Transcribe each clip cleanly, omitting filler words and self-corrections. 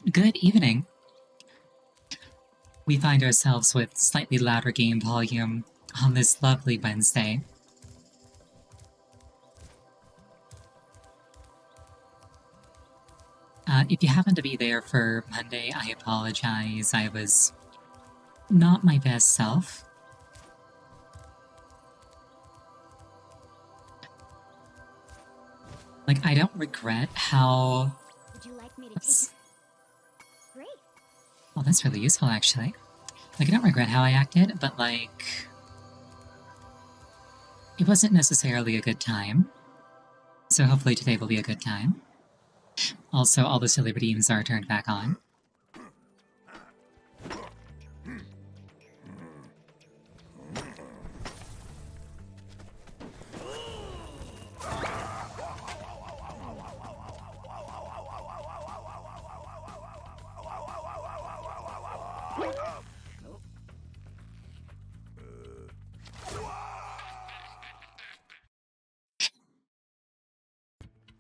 Good evening. We find ourselves with slightly louder game volume on this lovely Wednesday. If you happen to be there for Monday, I apologize. I was not my best self. Like, I don't regret how... Would you like me to Oops. Great. Well, that's really useful, actually. Like, I don't regret how I acted, but, like... It wasn't necessarily a good time. So hopefully today will be a good time. Also, all the silly redeems are turned back on.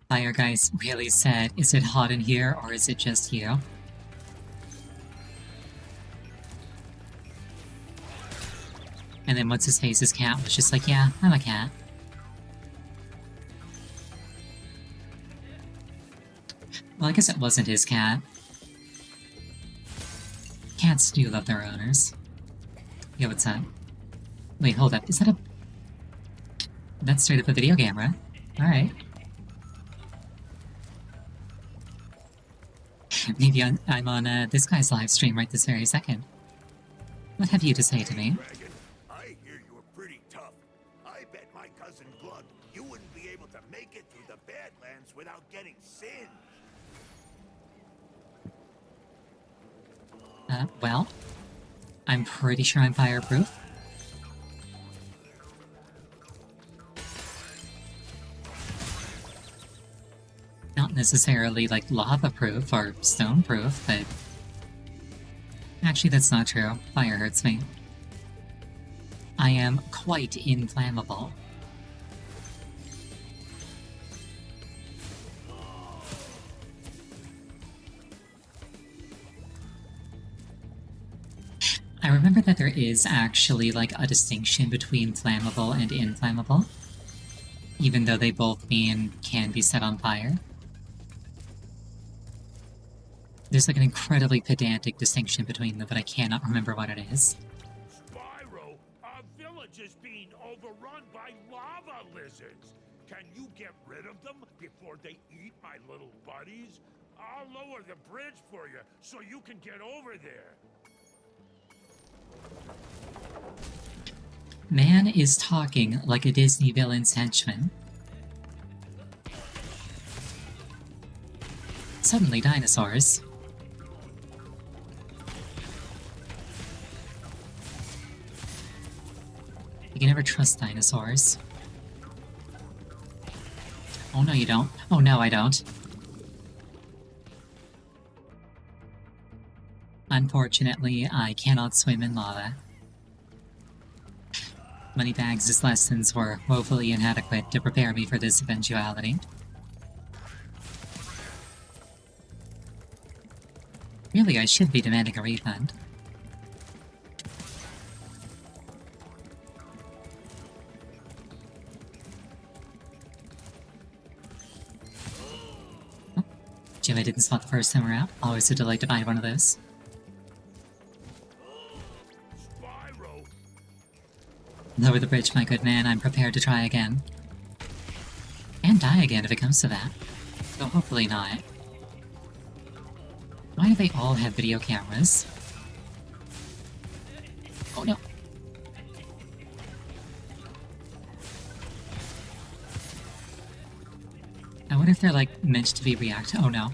Fire Guys really said, is it hot in here or is it just you? And then what's his face's cat was just like, yeah, I'm a cat. Well, I guess it wasn't his cat. Cats do love their owners. Yo, what's that? Wait, hold up, is that a... That's straight up a video camera. Alright. Maybe I'm on this guy's live stream right this very second. What have you to say to me? Dragon, I hear you were pretty tough. I bet my cousin Glug you wouldn't be able to make it through the Badlands without getting singed. Well, I'm pretty sure I'm fireproof. Not necessarily, like, lava-proof or stone-proof, but... Actually, that's not true. Fire hurts me. I am quite inflammable. I remember that there is actually, like, a distinction between flammable and inflammable, even though they both mean can be set on fire. There's like an incredibly pedantic distinction between them, but I cannot remember what it is. Spyro, our village is being overrun by lava lizards. Can you get rid of them before they eat my little buddies? I'll lower the bridge for you so you can get over there. Man is talking like a Disney villain's henchman. Suddenly dinosaurs. You can never trust dinosaurs. Oh no you don't. Oh no I don't. Unfortunately, I cannot swim in lava. Moneybags' lessons were woefully inadequate to prepare me for this eventuality. Really, I should be demanding a refund. Oh, Jim, I didn't spot the first time around. Always a delight to find one of those. Spyro, Lower the bridge, my good man. I'm prepared to try again. And die again if it comes to that. Though hopefully not. Why do they all have video cameras? Oh no! I wonder if they're, like, meant to be react- oh no. I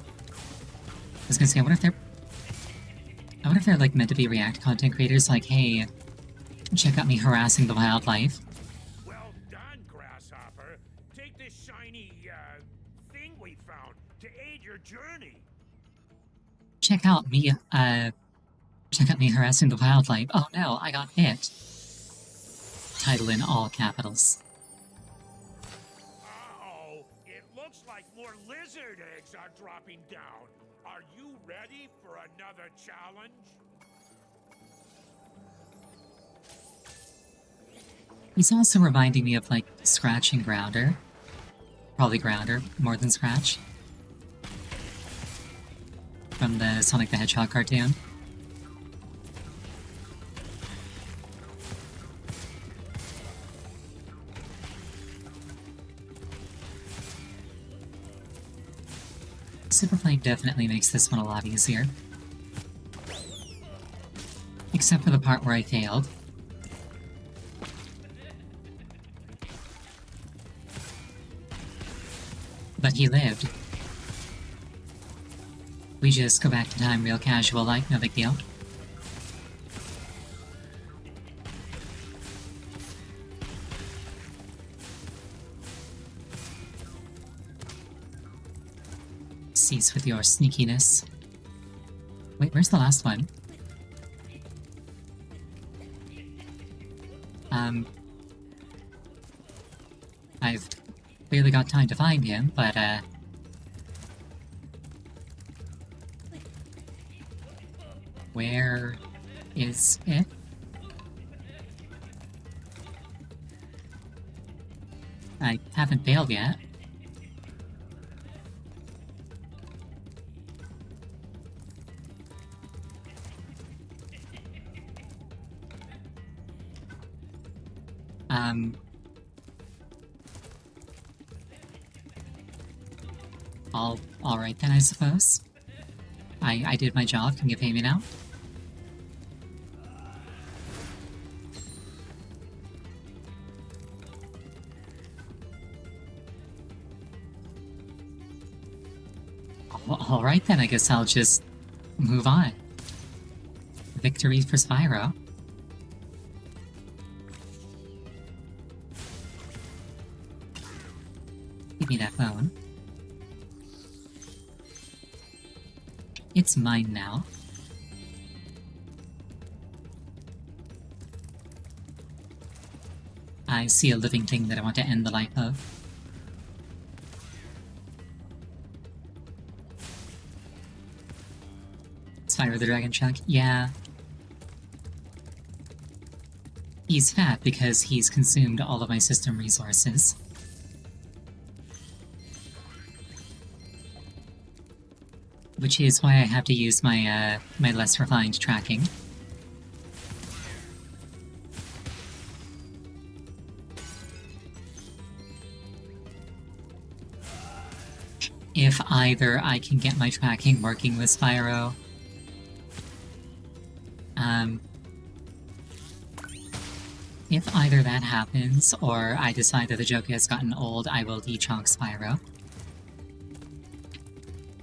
was gonna say, I wonder if they're, like, meant to be React content creators, like, hey, check out me harassing the wildlife. well done, Grasshopper. Take this shiny, thing we found to aid your journey. Check out me harassing the wildlife. Oh no, I got hit. Title in all capitals. Uh-oh, it looks looks like more lizard eggs are dropping down. Are you ready for another challenge? He's also reminding me of, like, Scratch and Grounder. Probably Grounder, more than Scratch. From the Sonic the Hedgehog cartoon. Super Flame definitely makes this one a lot easier. Except for the part where I failed. But he lived. We just go back to time real casual like, no big deal. Cease with your sneakiness. Wait, where's the last one? I've clearly got time to find him, but, where is it? I haven't failed yet. Alright then, I suppose. I did my job. Can you pay me now? Alright then, I guess I'll just move on. Victory for Spyro. Give me that phone. It's mine now. I see a living thing that I want to end the life of. Spyro the Dragon Chunk? Yeah. He's fat because he's consumed all of my system resources. Which is why I have to use my, my less refined tracking. If either I can get my tracking working with Spyro, if either that happens, or I decide that the joke has gotten old, I will de-chonk Spyro.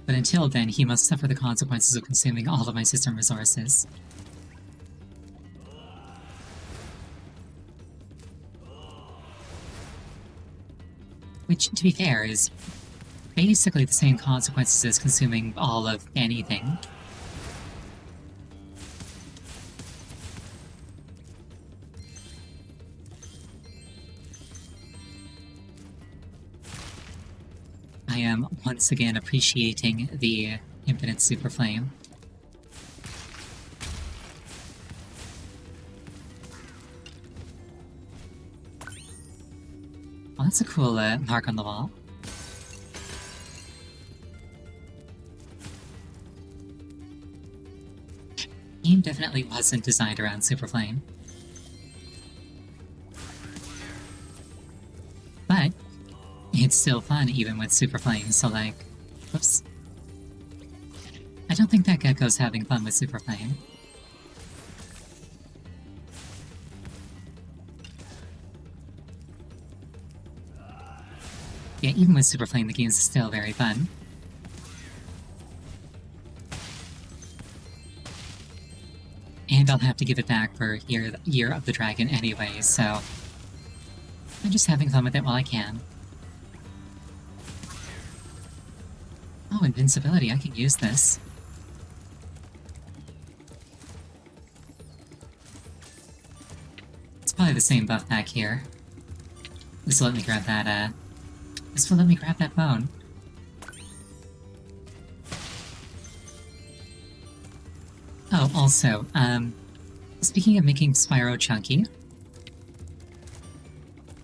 But until then, he must suffer the consequences of consuming all of my system resources. Which, to be fair, is basically the same consequences as consuming all of anything. I am once again appreciating the Infinite Super Flame. Well, that's a cool mark on the wall. The game definitely wasn't designed around Super Flame. But it's still fun even with Super Flame, so like... Whoops. I don't think that gecko's having fun with Super Flame. Yeah, even with Super Flame, the game's still very fun. And I'll have to give it back for Year of the Dragon anyway, so... I'm just having fun with it while I can. Oh, invincibility, I can use this. It's probably the same buff back here. Just let me grab that, Just let me grab that bone. Oh, also, speaking of making Spyro chunky,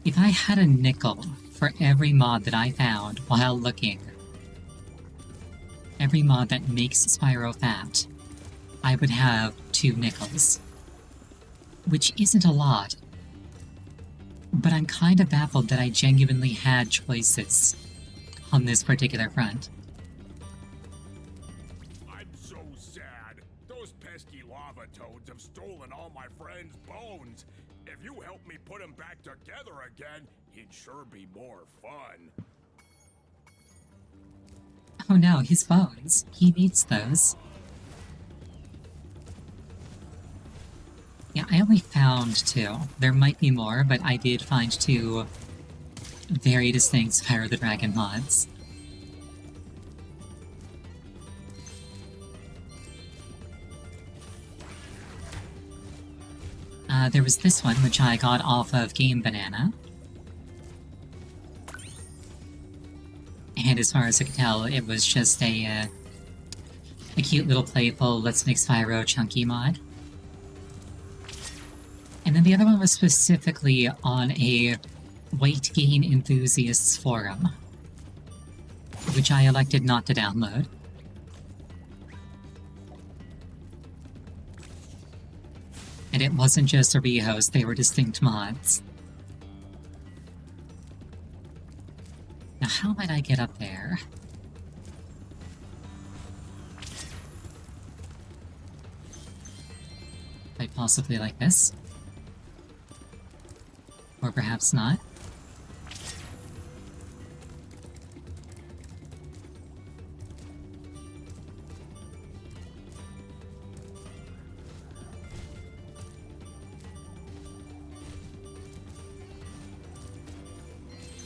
if I had a nickel for every mod that I found while looking, every mod that makes Spyro fat, I would have 2 nickels. Which isn't a lot, but I'm kind of baffled that I genuinely had choices on this particular front. I'm so sad. Those pesky lava toads have stolen all my friend's bones. If you help me put them back together again, it'd sure be more fun. Oh no, his bones. He needs those. Yeah, I only found 2. There might be more, but I did find 2 very distinct Spyro the Dragon mods. There was this one, which I got off of Game Banana. And as far as I could tell, it was just a cute little playful Let's Make Spyro chunky mod. And then the other one was specifically on a weight gain enthusiasts forum, which I elected not to download. And it wasn't just a rehost, they were distinct mods. Now how might I get up there? Quite possibly like this. Or perhaps not.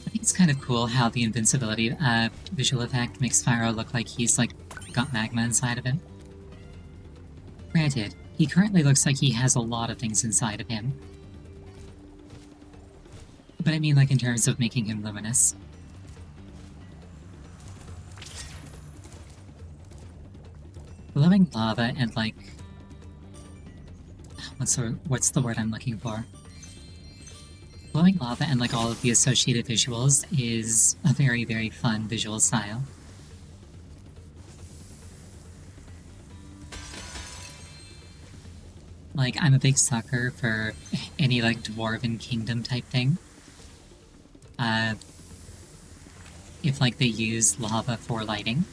I think it's kind of cool how the invincibility visual effect makes Spyro look like he's like got magma inside of him. Granted, he currently looks like he has a lot of things inside of him. But I mean like in terms of making him luminous. Glowing lava and like... what's the word I'm looking for? Glowing lava and like all of the associated visuals is a very, very fun visual style. Like, I'm a big sucker for any like Dwarven Kingdom type thing. If like they use lava for lighting.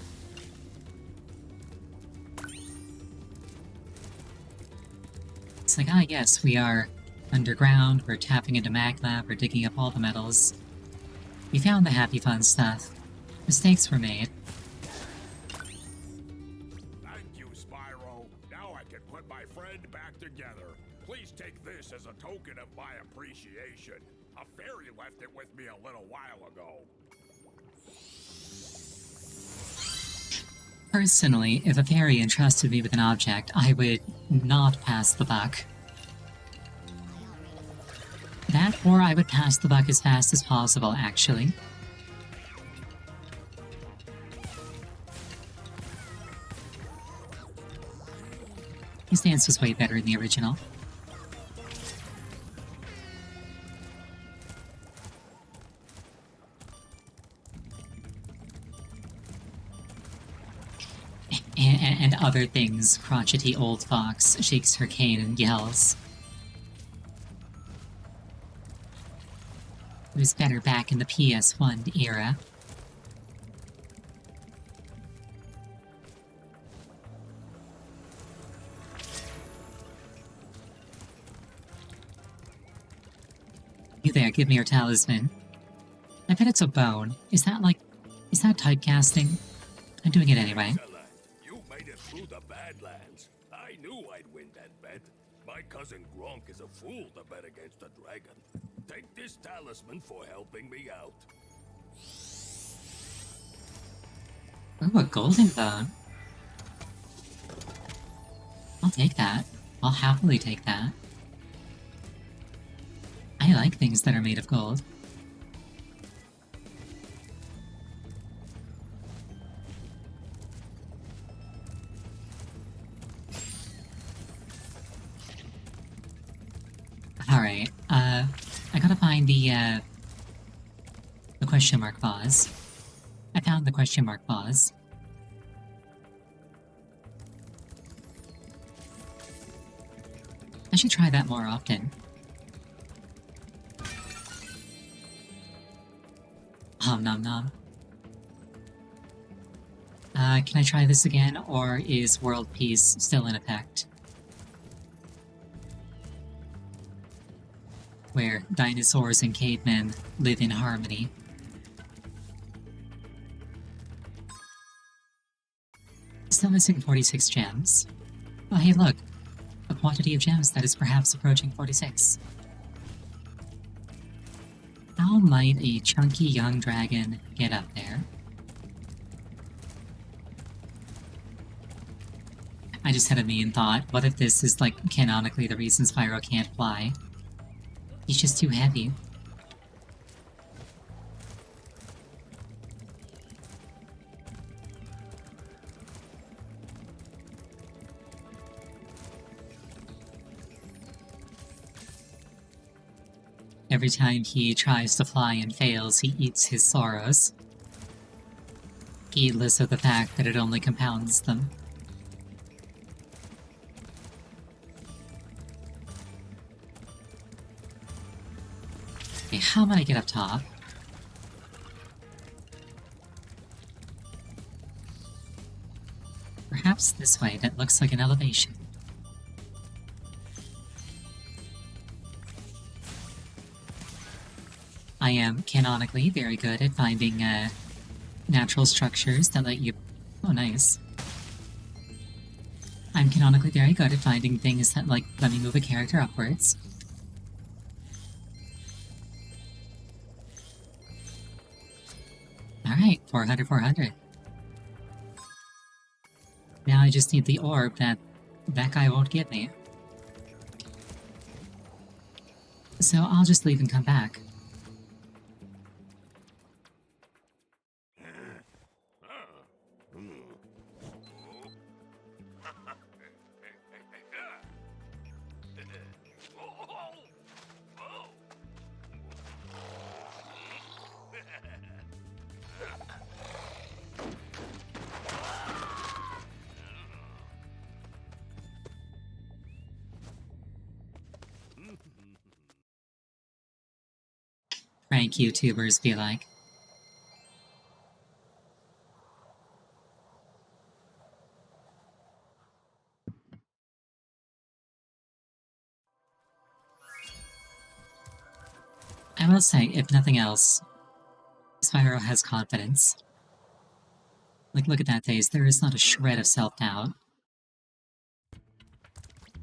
It's like, ah yes, we are underground, we're tapping into magma, we're digging up all the metals. We found the happy fun stuff. Mistakes were made. Thank you, Spyro. Now I can put my friend back together. Please take this as a token of my appreciation. A fairy left it with me a little while ago. Personally, if a fairy entrusted me with an object, I would not pass the buck. That, or I would pass the buck as fast as possible, actually. His dance was way better in the original. And other things, crotchety old fox shakes her cane and yells. It was better back in the PS1 era. You there, give me your talisman. I bet it's a bone. Is that typecasting? I'm doing it anyway. You made it through the Badlands. I knew I'd win that bet. My cousin Gronk is a fool to bet against a dragon. Take this talisman for helping me out. Ooh, a golden bone. I'll take that. I'll happily take that. I like things that are made of gold. find the question mark vase. I found the question mark vase. I should try that more often. Nom nom. Can I try this again, or is world peace still in effect? Where dinosaurs and cavemen live in harmony. Still missing 46 gems. Oh hey look! A quantity of gems that is perhaps approaching 46. How might a chunky young dragon get up there? I just had a mean thought. What if this is, like, canonically the reason Spyro can't fly? He's just too heavy. Every time he tries to fly and fails, he eats his sorrows. Heedless of the fact that it only compounds them. Okay, how might I get up top? Perhaps this way, that looks like an elevation. I am canonically very good at finding natural structures that let you... Oh, nice. I'm canonically very good at finding things that, like, let me move a character upwards. Alright, 400, 400. Now I just need the orb that guy won't give me. So I'll just leave and come back. Prank YouTubers be like. I will say, if nothing else, Spyro has confidence. Like, look at that face, there is not a shred of self-doubt.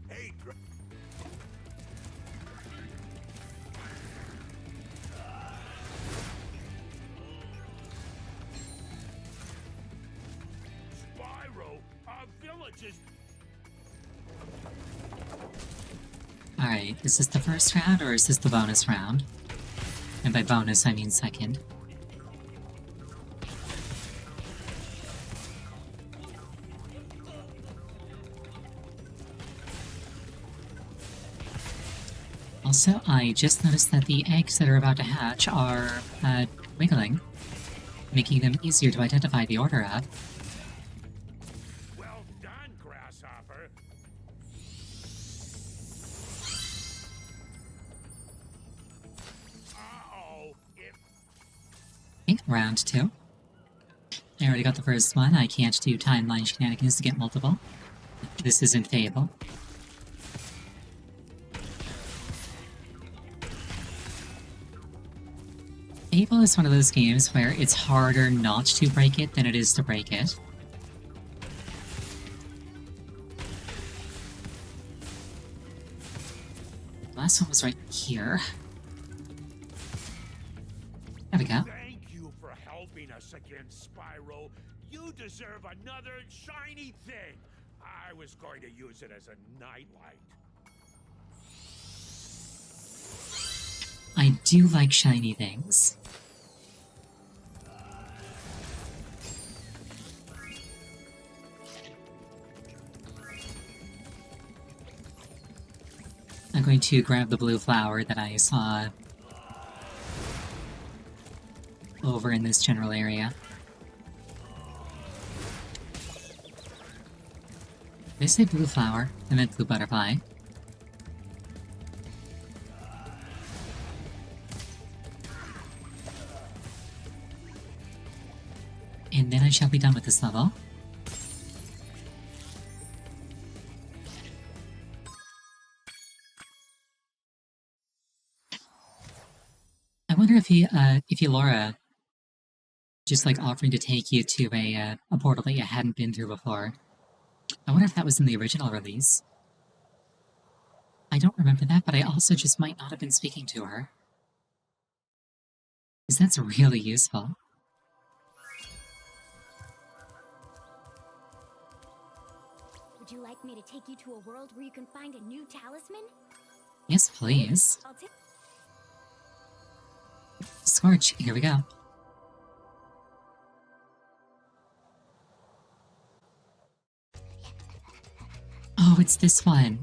Hey, Spyro, our village is... Alright, is this the first round, or is this the bonus round? And by bonus, I mean second. Also, I just noticed that the eggs that are about to hatch are, wiggling, making them easier to identify the order of. Well done, Grasshopper. Uh-oh, Okay, round 2. I already got the first one, I can't do timeline shenanigans to get multiple. This isn't Fable. Fable is one of those games where it's harder not to break it than it is to break it. The last one was right here. There we go. Thank you for helping us again, Spyro. You deserve another shiny thing. I was going to use it as a nightlight. I do like shiny things. I'm going to grab the blue flower that I saw over in this general area. They say blue flower, and then blue butterfly. And then I shall be done with this level. I wonder if Laura just like offering to take you to a portal that you hadn't been through before. I wonder if that was in the original release. I don't remember that, but I also just might not have been speaking to her. Because that's really useful. Would you like me to take you to a world where you can find a new talisman? Yes, please. I'll take. Scorch, here we go. Oh, it's this one.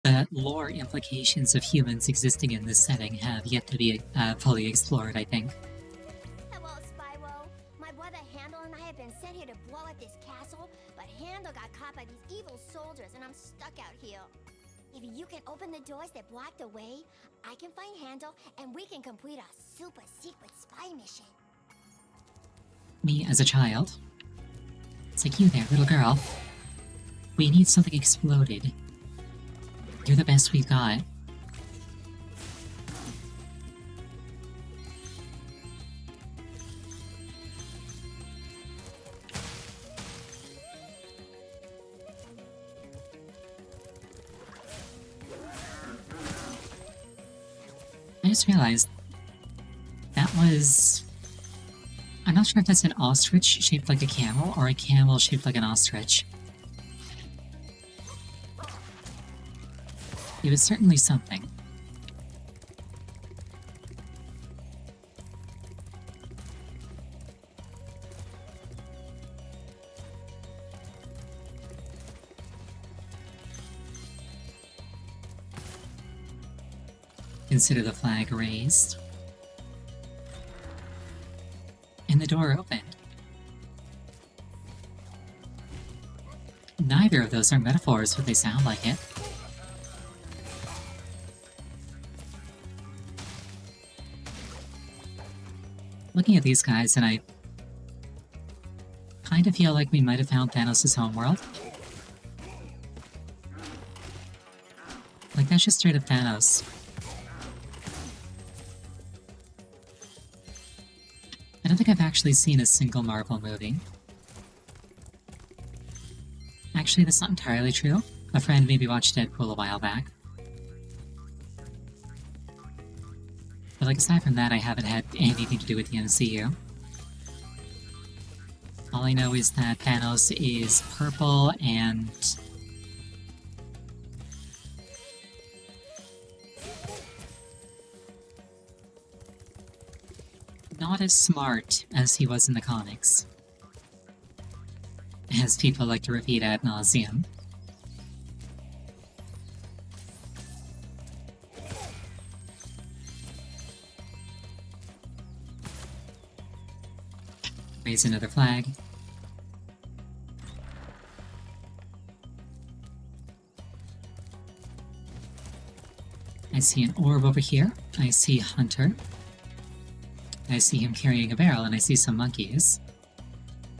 The lore implications of humans existing in this setting have yet to be fully explored, I think. Hello, Spyro. My brother Handel and I have been sent here to blow at this castle, but Handel got caught by these evil soldiers, and I'm stuck out here. If you can open the doors that block the way, I can find Handel, and we can complete our super secret spy mission. Me as a child. It's like, you there, little girl. We need something exploded. You're the best we've got. I just realized that was... I'm not sure if that's an ostrich shaped like a camel or a camel shaped like an ostrich. It was certainly something. Consider the flag raised. And the door opened. Neither of those are metaphors, but they sound like it. Looking at these guys, and I kind of feel like we might have found Thanos' homeworld. Like, that's just straight up Thanos. I don't think I've actually seen a single Marvel movie. Actually, that's not entirely true. A friend maybe watched Deadpool a while back. But like, aside from that, I haven't had anything to do with the MCU. All I know is that Thanos is purple and... not as smart as he was in the comics. As people like to repeat ad nauseum. Raise another flag. I see an orb over here. I see Hunter. I see him carrying a barrel, and I see some monkeys.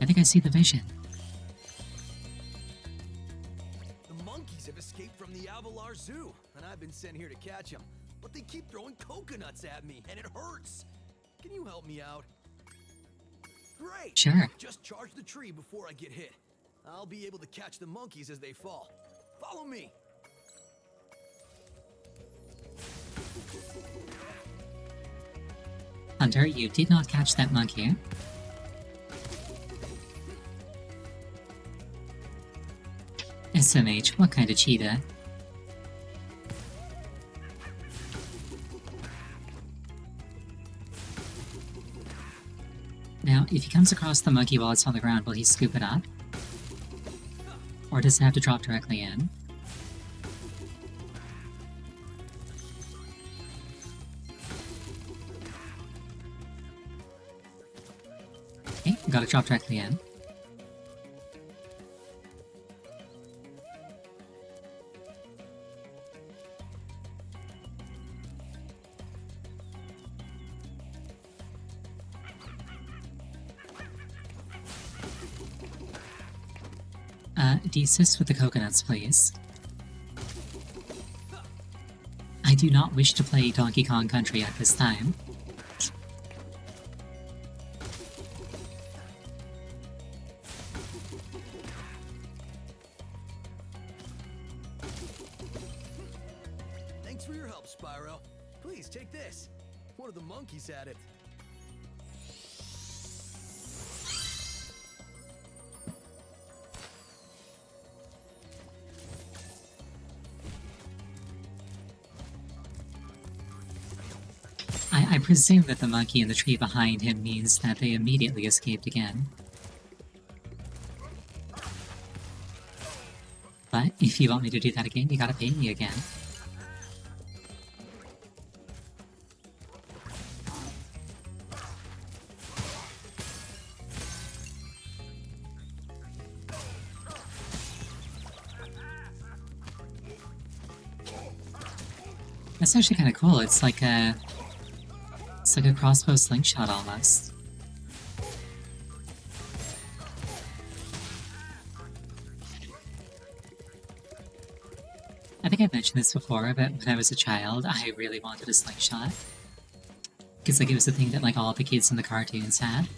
I think I see the vision. The monkeys have escaped from the Avalar Zoo, and I've been sent here to catch them. But they keep throwing coconuts at me, and it hurts. Can you help me out? Great! Sure. Just charge the tree before I get hit. I'll be able to catch the monkeys as they fall. Follow me! Hunter, you did not catch that monkey. SMH, what kind of cheetah? Now, if he comes across the monkey while it's on the ground, will he scoop it up? Or does it have to drop directly in? Okay, gotta drop directly in. Desist with the coconuts, please. I do not wish to play Donkey Kong Country at this time. Thanks for your help, Spyro. Please take this. One of the monkeys had it. I presume that the monkey in the tree behind him means that they immediately escaped again. But if you want me to do that again, you gotta pay me again. That's actually kind of cool. It's like a crossbow slingshot almost. I think I've mentioned this before, but when I was a child, I really wanted a slingshot. Because like it was the thing that like all the kids in the cartoons had.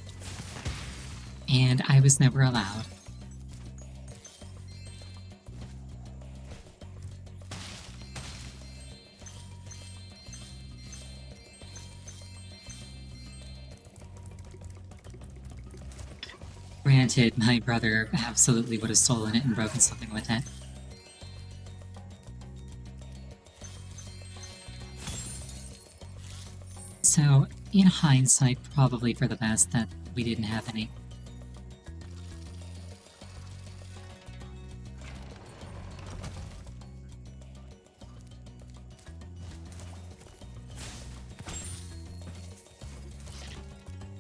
And I was never allowed. Granted, my brother absolutely would have stolen it and broken something with it. So, in hindsight, probably for the best that we didn't have any.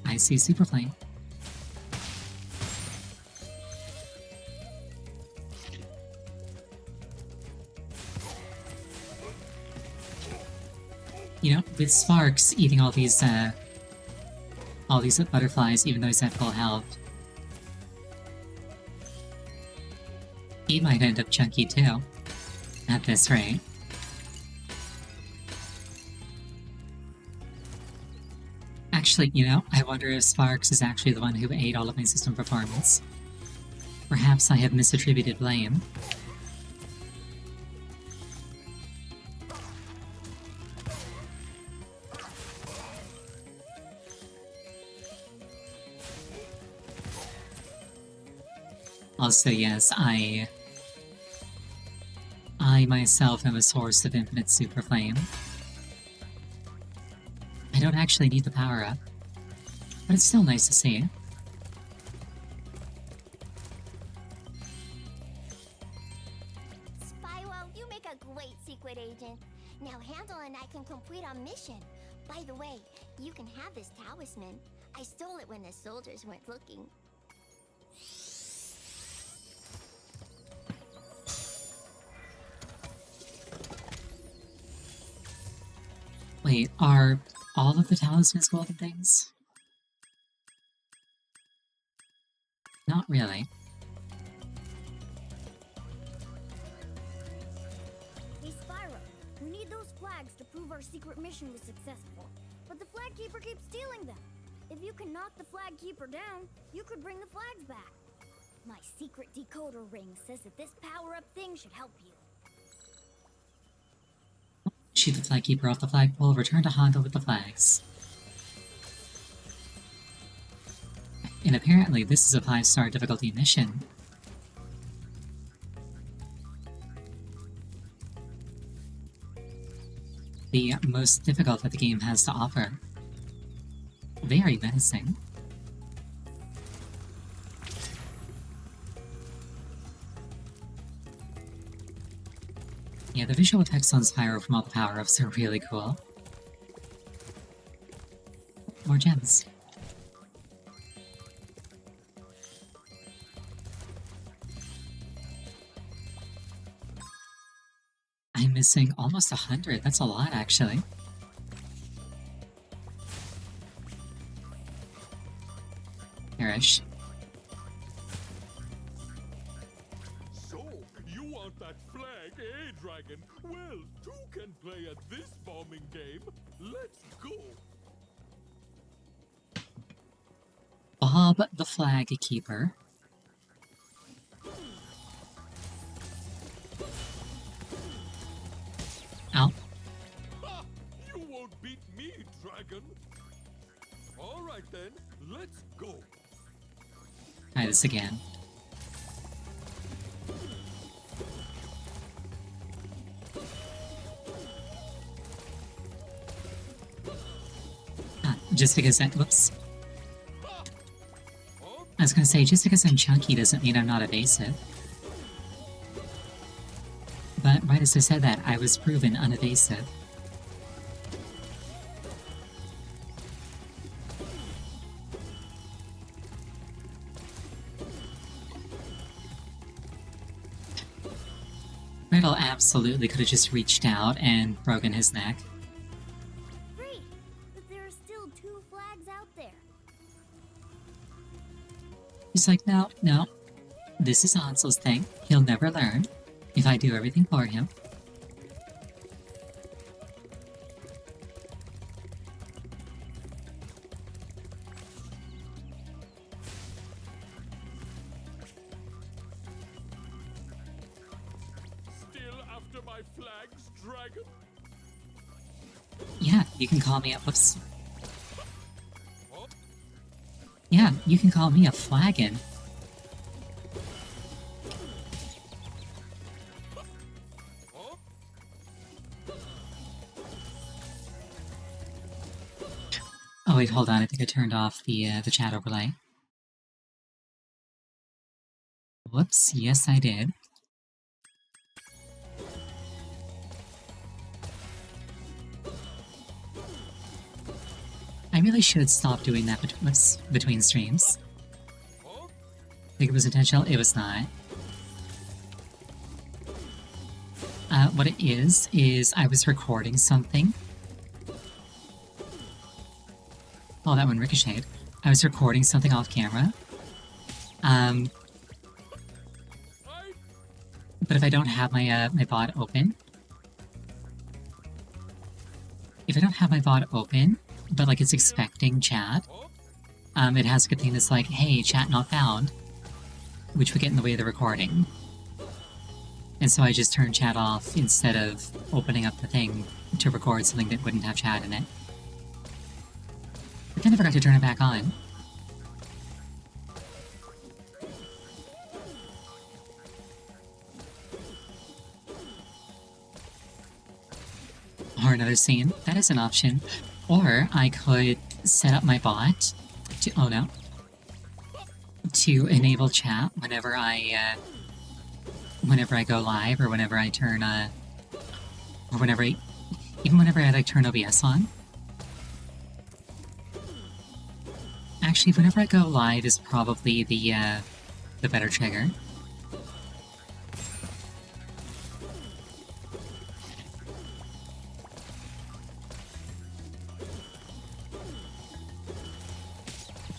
I see Superplane. You know, with Sparks eating all these butterflies, even though he's at full health, he might end up chunky too, at this rate. Actually, you know, I wonder if Sparks is actually the one who ate all of my system performance. Perhaps I have misattributed blame. Also, yes, I myself am a source of infinite super flame. I don't actually need the power-up, but it's still nice to see. Spyro, you make a great secret agent. Now Handel and I can complete our mission. By the way, you can have this talisman. I stole it when the soldiers weren't looking. Wait, are all of the talismans golden things? Not really. Hey Spyro, we need those flags to prove our secret mission was successful. But the flag keeper keeps stealing them. If you can knock the flag keeper down, you could bring the flags back. My secret decoder ring says that this power-up thing should help you. Shoot the flag keeper off the flagpole, return to Honda with the flags. And apparently this is a 5-star difficulty mission. The most difficult that the game has to offer. Very menacing. Yeah, the visual effects on Spyro from all the power-ups are really cool. More gems. I'm missing almost 100. That's a lot, actually. Here-ish. So, you want that flag, eh, Dragon? Well, two can play at this bombing game. Let's go. Bob the Flag Keeper. Ow. Ha! You won't beat me, Dragon. All right then, let's go. Try this again. Just because I... Whoops. I was gonna say, just because I'm chunky doesn't mean I'm not evasive. But right as I said that, I was proven unevasive. Riddle absolutely could have just reached out and broken his neck. Great! But there are still 2 flags out there. He's like, no, no. This is Hansel's thing. He'll never learn if I do everything for him. Still after my flags, Dragon? Yeah, you can call me a... Whoops. Oh, Yeah, you can call me a flagon. oh. Oh wait, hold on. I think I turned off the chat overlay. Whoops. Yes, I did. I really should stop doing that between streams. Oh, Think it was intentional? It was not. What it is I was recording something. Oh, that one ricocheted. I was recording something off camera. I... But if I don't have my my bot open, but like it's expecting chat, Oh, it has a good thing that's like, hey, chat not found, which would get in the way of the recording. And so I just turned chat off instead of opening up the thing to record something that wouldn't have chat in it. But then I forgot to turn it back on. Or another scene. That is an option. Or I could set up my bot to... Oh no. To enable chat whenever I go live, or whenever I turn, or whenever I... Even whenever I, like, turn OBS on. Actually, whenever I go live is probably the better trigger.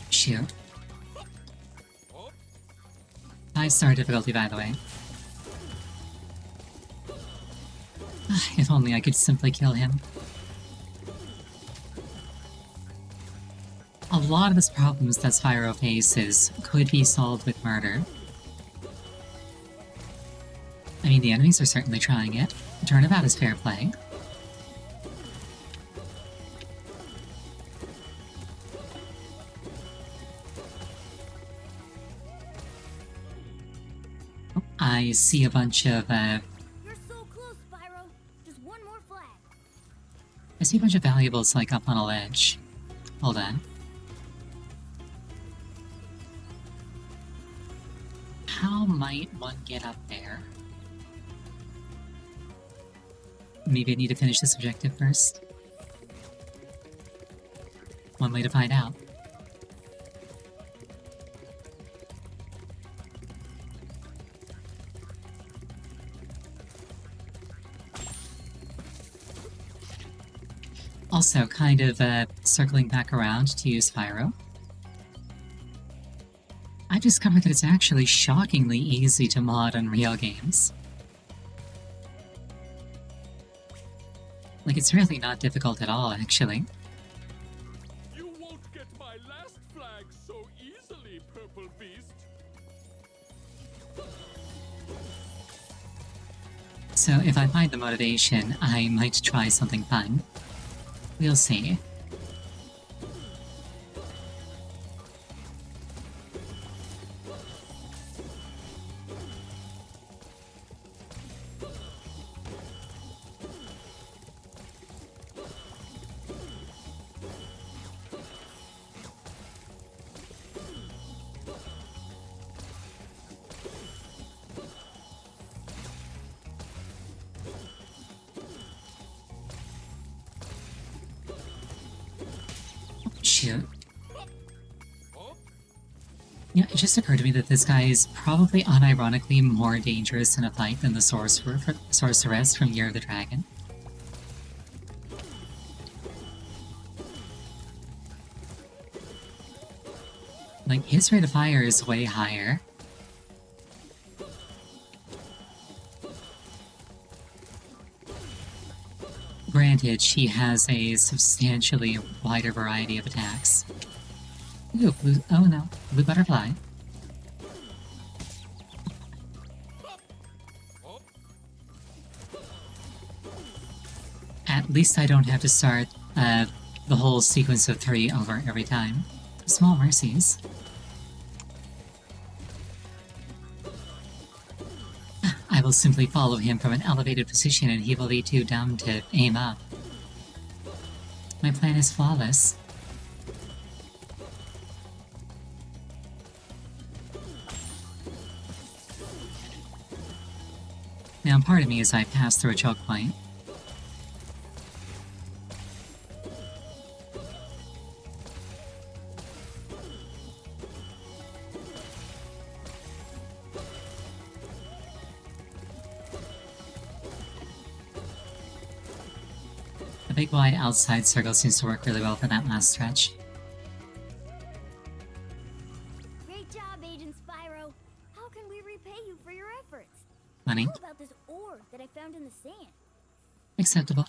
Shoot. oh. 5-star difficulty, by the way. If only I could simply kill him. A lot of the problems that Spyro faces could be solved with murder. I mean, the enemies are certainly trying it. Turnabout is fair play. I see a bunch of, You're so close, Spyro. Just one more flag. I see a bunch of valuables, like, up on a ledge. Hold on. How might one get up there? Maybe I need to finish this objective first. One way to find out. Also, kind of circling back around to Spyro. I discovered that it's actually shockingly easy to mod Unreal games. Like, it's really not difficult at all, actually. You won't get my last flag so easily, Purple Beast. So if I find the motivation, I might try something fun. We'll see. Shoot. Yeah, it just occurred to me that this guy is probably unironically more dangerous in a fight than the sorceress from Year of the Dragon. Like, his rate of fire is way higher. Granted, she has a substantially wider variety of attacks. Ooh, blue, oh no, blue butterfly. At least I don't have to start the whole sequence of 3 over every time. Small mercies. I will simply follow him from an elevated position and he will be too dumb to aim up. My plan is flawless. Now, part of me as I pass through a choke point. The big wide outside circle seems to work really well for that last stretch. Great job, Agent Spyro. How can we repay you for your efforts? Money. How about this ore that I found in the sand? Acceptable.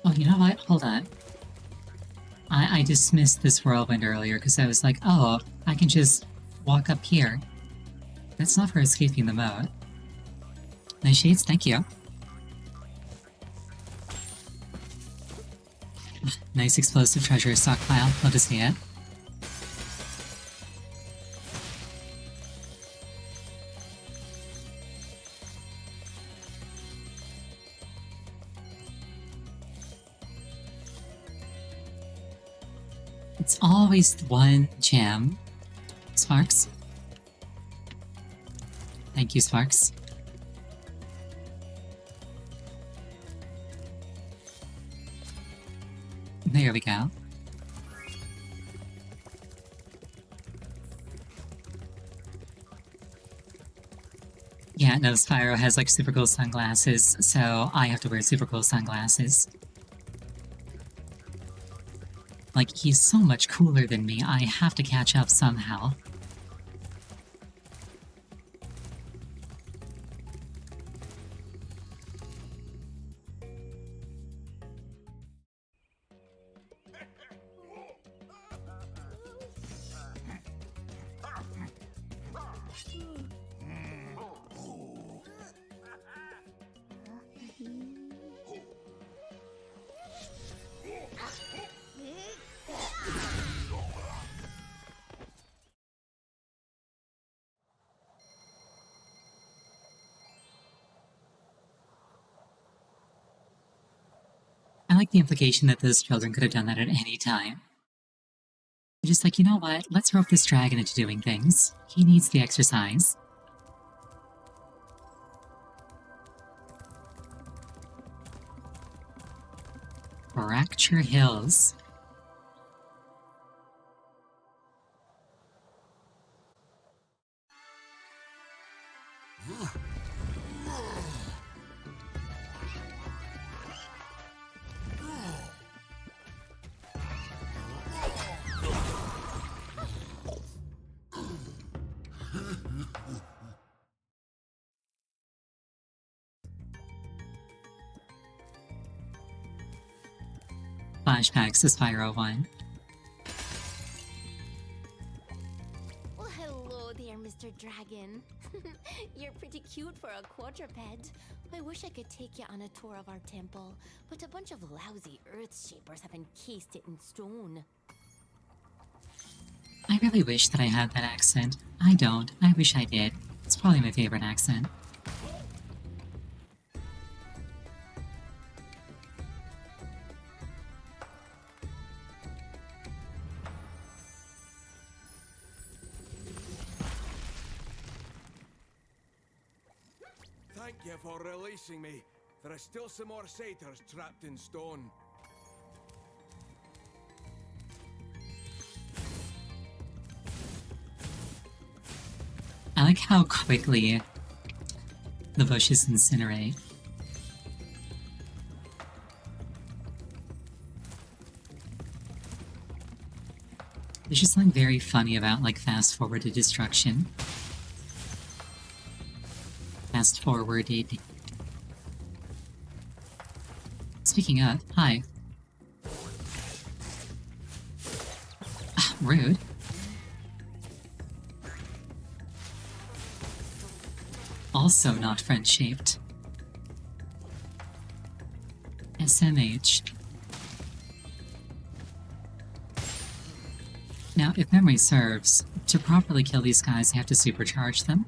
Oh, you know what? Hold on. I dismissed this whirlwind earlier because I was like, oh, I can just walk up here. That's not for escaping the moat. Nice shades, thank you. Nice explosive treasure stockpile, love to see it. It's always one gem. Sparks. Thank you, Sparks. There we go. Yeah, no, Spyro has like super cool sunglasses, so I have to wear super cool sunglasses. Like, he's so much cooler than me, I have to catch up somehow. like the implication that those children could have done that at any time. They're just like, you know what? Let's rope this dragon into doing things. He needs the exercise. Fracture Hills. Flashbacks to Spyro 1. Well, hello there, Mr. Dragon. You're pretty cute for a quadruped. I wish I could take you on a tour of our temple, but a bunch of lousy Earthshapers have encased it in stone. I really wish that I had that accent. I don't. I wish I did. It's probably my favorite accent. Thank you for releasing me. There are still some more satyrs trapped in stone. I like how quickly the bushes incinerate. There's just something very funny about, like, fast-forwarded destruction. Fast-forwarded. Speaking of, hi. Ah, rude. Also not friend-shaped. SMH. Now, if memory serves, to properly kill these guys, I have to supercharge them.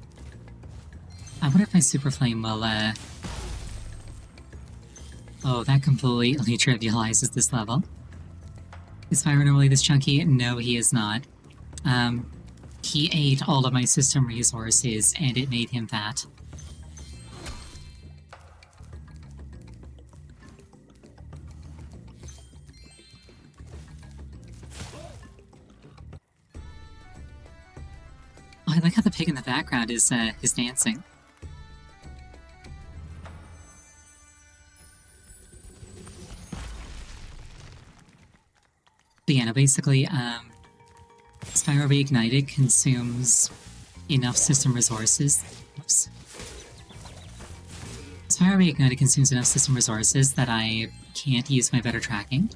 I wonder if my Super Flame will, Oh, that completely trivializes this level. Is Spyro normally this chunky? No, he is not. He ate all of my system resources, and it made him fat. Oh, I like how the pig in the background is dancing. But yeah, no, basically, Spyro Reignited consumes enough system resources. Oops. Spyro Reignited consumes enough system resources that I can't use my better tracking.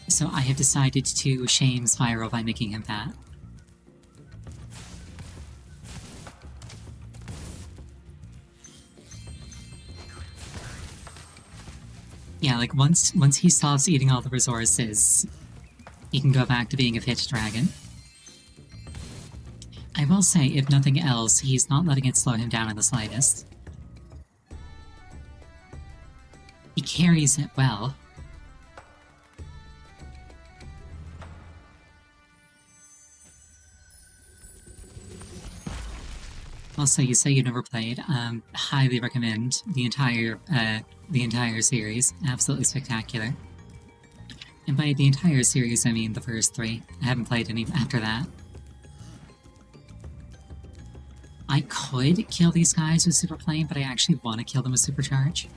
So I have decided to shame Spyro by making him fat. Yeah, like once he stops eating all the resources, he can go back to being a fit dragon. I will say, if nothing else, he's not letting it slow him down in the slightest. He carries it well. Also, you say you never played. Highly recommend the entire series. Absolutely spectacular. And by the entire series, I mean the first three. I haven't played any after that. I could kill these guys with Super Flame, but I actually want to kill them with Supercharge.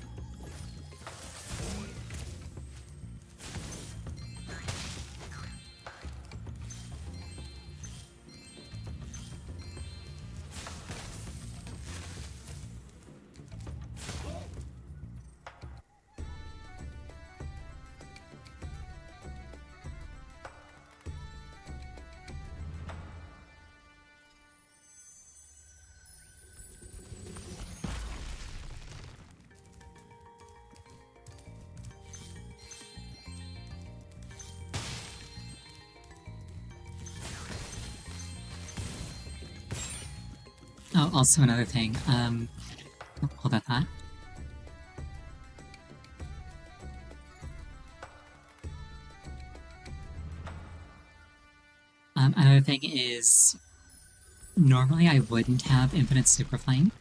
Oh, also another thing, hold that thought. Another thing is, normally I wouldn't have Infinite Super Flame.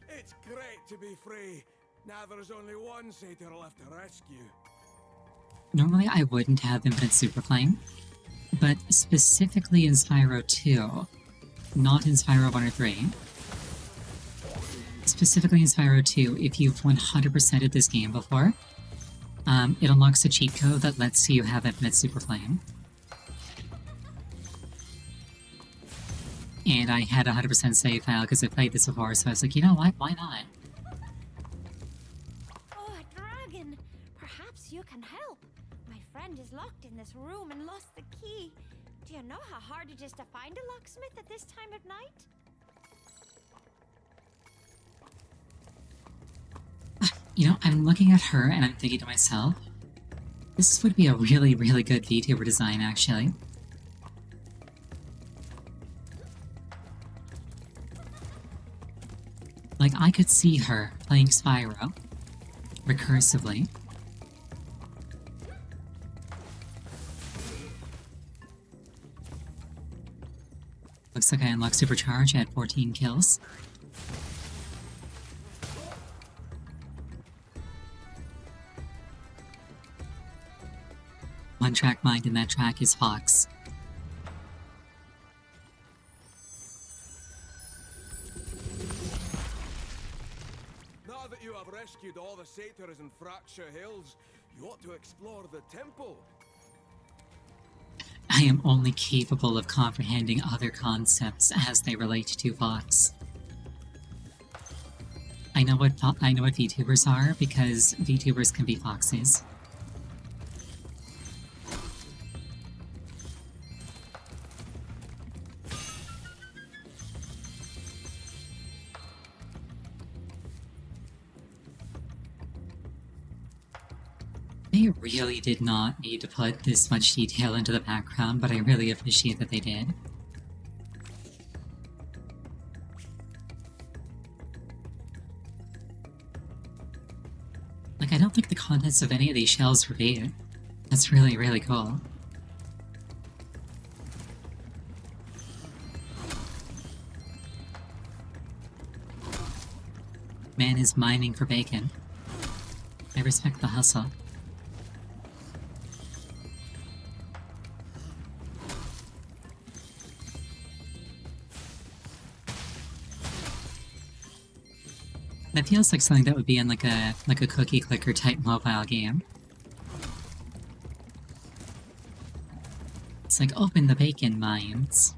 It's great to be free. Now there's only one satyr left to rescue. Normally I wouldn't have Infinite Super Flame, but specifically in Spyro 2, not in Spyro 1 or 3. Specifically in Spyro 2, if you've 100%ed this game before, it unlocks a cheat code that lets you have Infinite Super Flame. And I had a 100% save file because I played this before, so I was like, you know what, why not? Oh, Dragon! Perhaps you can help. My friend is locked in this room and lost the key. Do you know how hard it is to find a locksmith at this time of night? You know, I'm looking at her and I'm thinking to myself, this would be a really, really good VTuber design, actually. Like, I could see her playing Spyro, recursively. Looks like I unlocked Supercharge at 14 kills. One track mind in that track is Fox. Now that you have rescued all the satyrs in Fracture Hills, you ought to explore the temple. I am only capable of comprehending other concepts as they relate to Fox. I know what VTubers are because VTubers can be foxes. They really did not need to put this much detail into the background, but I really appreciate that they did. Like, I don't think the contents of any of these shells repeat. That's really, really cool. Man is mining for bacon. I respect the hustle. That feels like something that would be in like a cookie clicker type mobile game. It's like, open the bacon mines.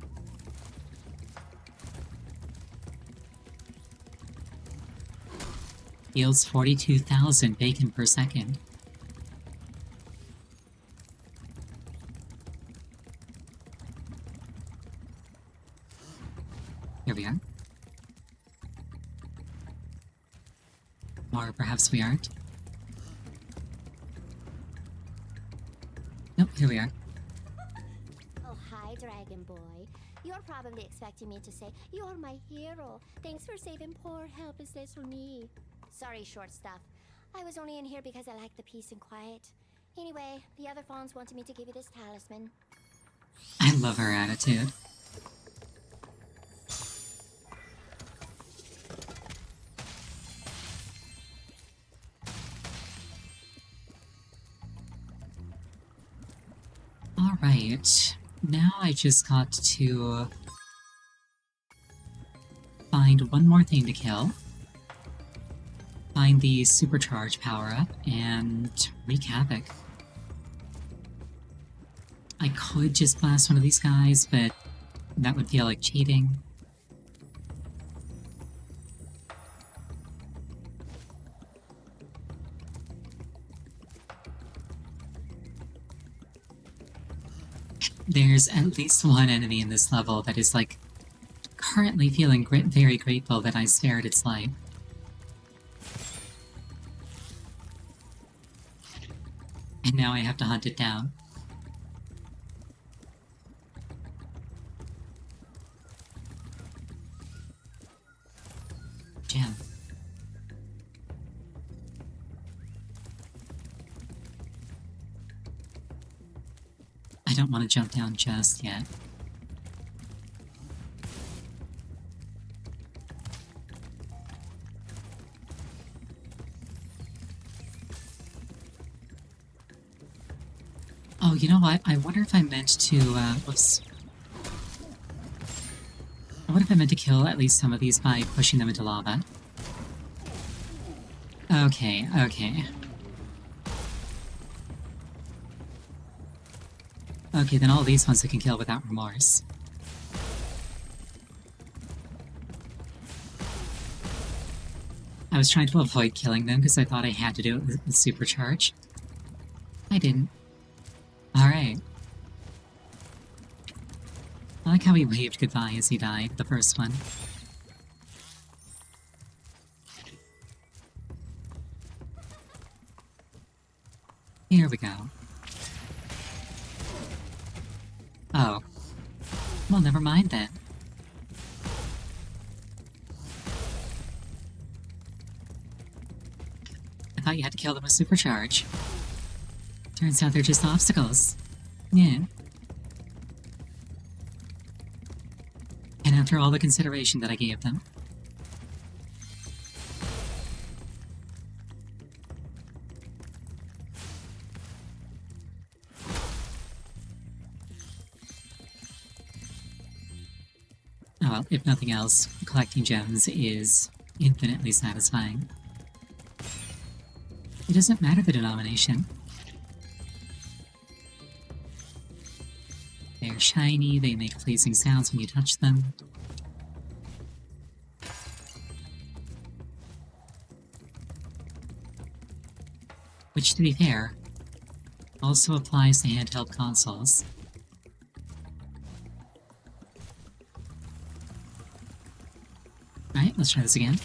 Yields 42,000 bacon per second. Here we are. Or perhaps we aren't. Nope, here we are. Oh, hi, Dragon Boy. You're probably expecting me to say, "You're my hero. Thanks for saving poor, helpless little me." Sorry, short stuff. I was only in here because I like the peace and quiet. Anyway, the other fawns wanted me to give you this talisman. I love her attitude. Alright, now I just got to find one more thing to kill, find the supercharge power-up, and wreak havoc. I could just blast one of these guys, but that would feel like cheating. There's at least one enemy in this level that is, like, currently feeling very grateful that I spared its life. And now I have to hunt it down. Jam. I don't want to jump down just yet. Oh, you know what? I wonder if I meant to, whoops. I wonder if I meant to kill at least some of these by pushing them into lava. Okay, okay. Okay, then all these ones I can kill without remorse. I was trying to avoid killing them because I thought I had to do it with supercharge. I didn't. Alright. I like how he waved goodbye as he died, the first one. Here we go. Oh. Well, never mind then. I thought you had to kill them with supercharge. Turns out they're just obstacles. Yeah. And after all the consideration that I gave them. Oh well, if nothing else, collecting gems is infinitely satisfying. It doesn't matter the denomination. They're shiny, they make pleasing sounds when you touch them. Which, to be fair, also applies to handheld consoles. Alright, let's try this again.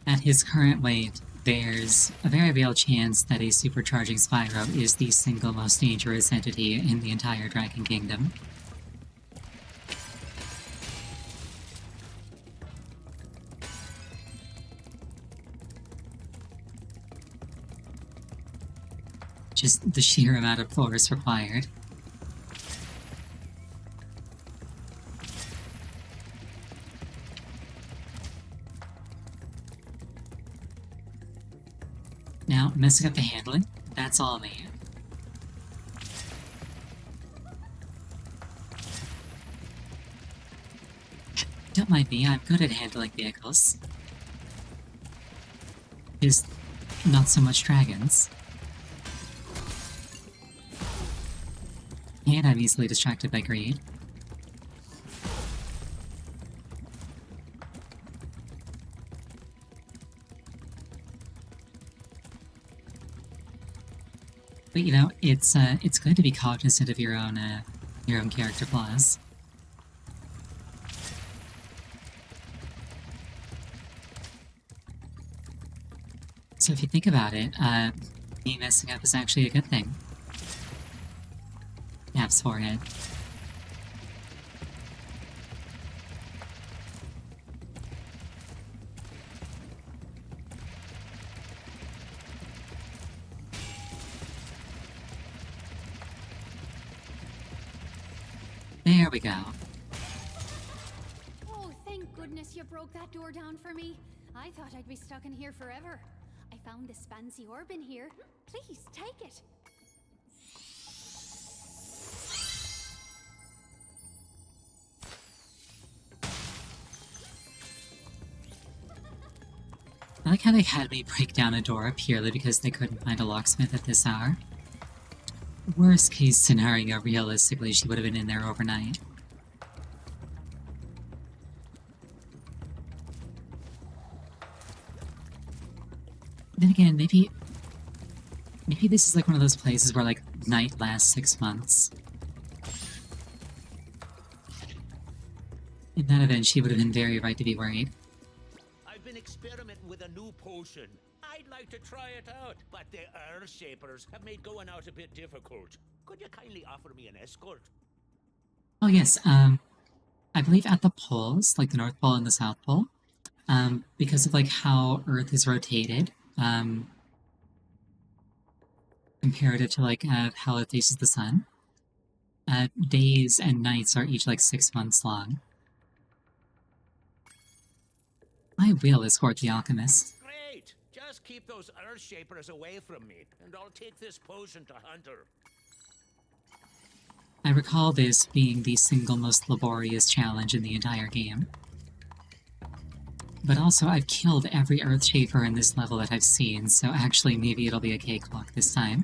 At his current weight, there's a very real chance that a supercharging Spyro is the single most dangerous entity in the entire Dragon Kingdom. Just the sheer amount of force required. Now, messing up the handling, that's all me. Don't mind me, I'm good at handling vehicles. Just not so much dragons. And I'm easily distracted by greed. But you know, it's good to be cognizant of your own character flaws. So if you think about it, me messing up is actually a good thing. Nap's forehead. There we go. Oh, thank goodness you broke that door down for me. I thought I'd be stuck in here forever. I found this fancy orb in here. Please, take it. I like how they had me break down a door purely because they couldn't find a locksmith at this hour. Worst case scenario, realistically, she would have been in there overnight. Then again, maybe this is like one of those places where, like, night lasts 6 months. In that event, she would have been very right to be worried. I've been experimenting with a new potion. I'd like to try it out, but the Earth Shapers have made going out a bit difficult. Could you kindly offer me an escort? Oh yes, I believe at the poles, like the North Pole and the South Pole, because of like how Earth is rotated, comparative to like how it faces the sun, days and nights are each like 6 months long. I will escort the alchemist. Great! Just keep those Earth Shapers away from me, and I'll take this potion to Hunter. I recall this being the single most laborious challenge in the entire game. But also, I've killed every Earth Shaper in this level that I've seen, so actually maybe it'll be a cakewalk this time.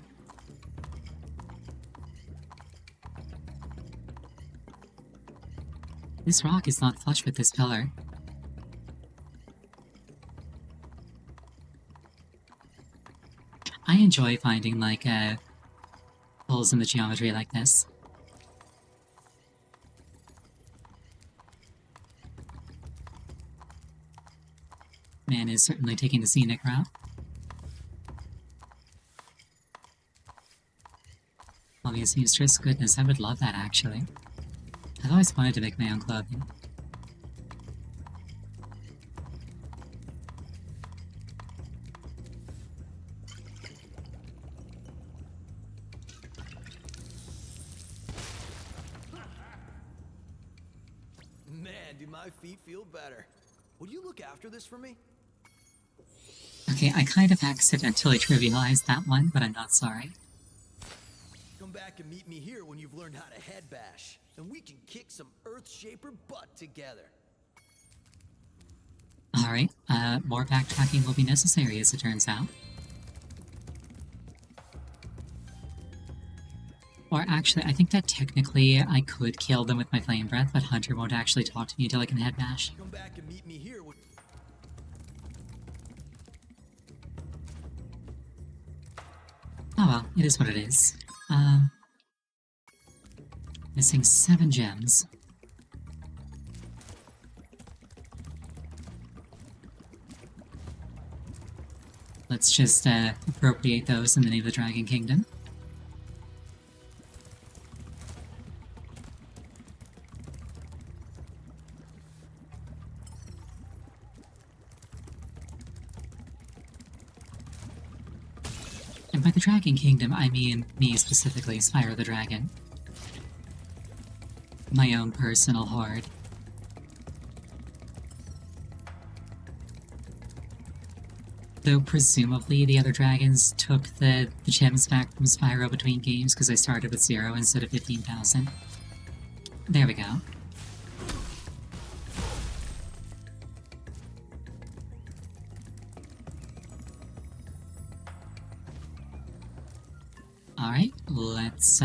This rock is not flush with this pillar. I enjoy finding, like, holes in the geometry like this. Man is certainly taking the scenic route. Obvious seamstress, goodness, I would love that actually. I've always wanted to make my own clothing. Man, do my feet feel better. Would you look after this for me? Okay, I kind of accidentally trivialized that one, but I'm not sorry. Come back and meet me here when you've learned how to head bash, and we can kick some Earth Shaper butt together. Alright, more backtracking will be necessary as it turns out. Or actually, I think that technically I could kill them with my flame breath, but Hunter won't actually talk to me until I can head bash. Come back and meet me here when... Oh well, it is what it is. Missing 7 gems. Let's just, appropriate those in the name of the Dragon Kingdom. And by the Dragon Kingdom, I mean me specifically, Spyro the Dragon. My own personal horde. Though presumably the other dragons took the gems back from Spyro between games because I started with 0 instead of 15,000. There we go. Alright, let's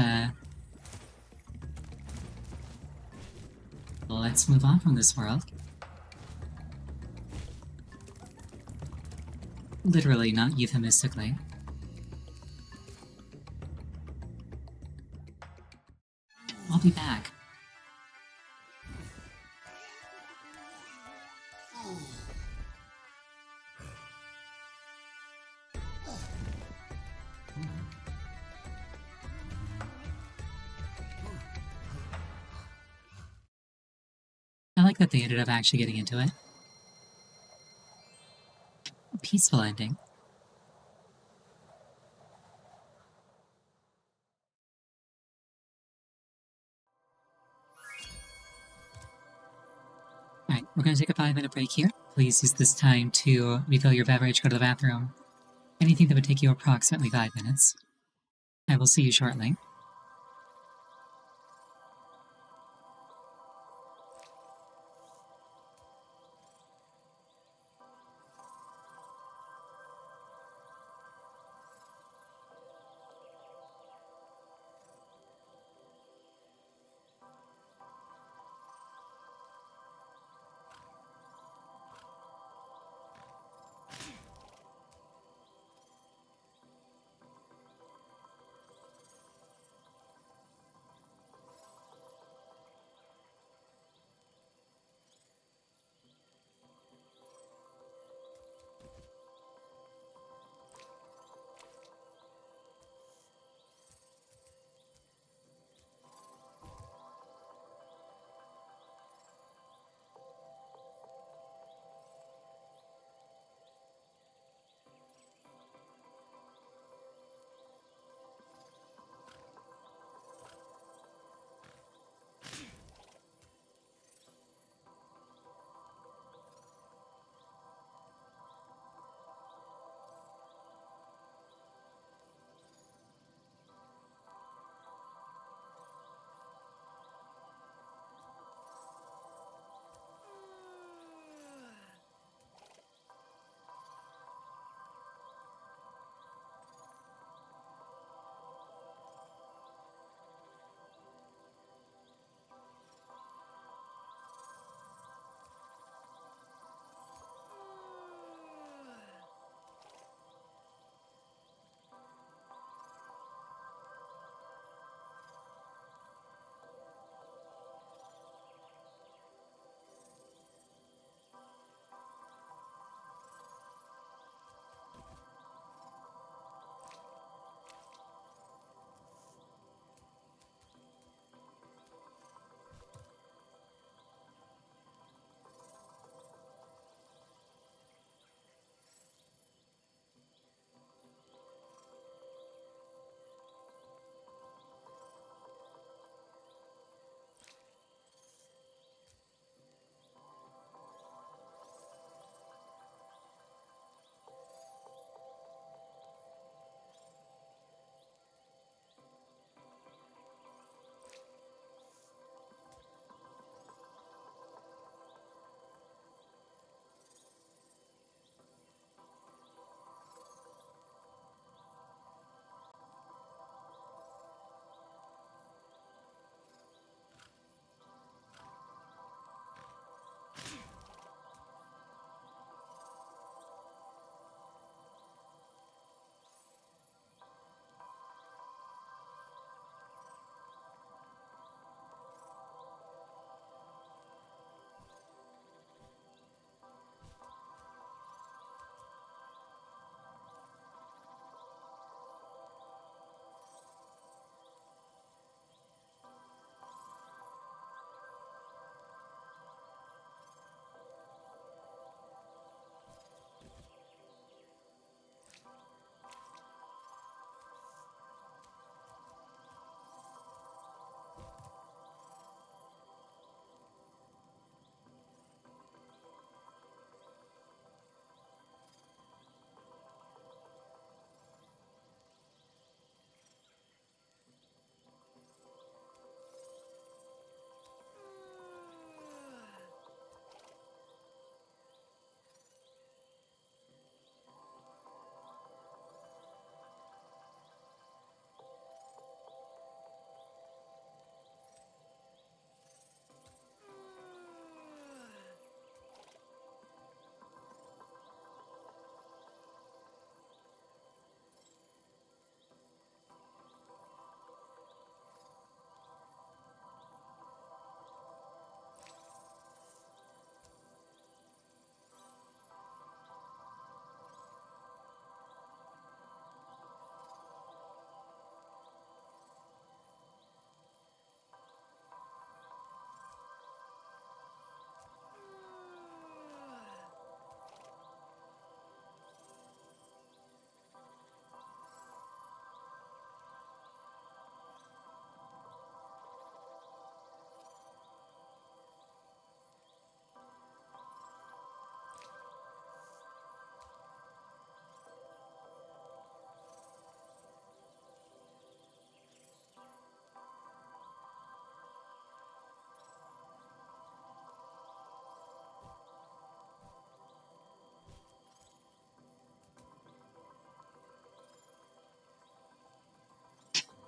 move on from this world. Literally, not euphemistically. I'll be back. I like that they ended up actually getting into it. A peaceful ending. Alright, we're gonna take a 5-minute break here. Please use this time to refill your beverage, go to the bathroom. Anything that would take you approximately 5 minutes. I will see you shortly.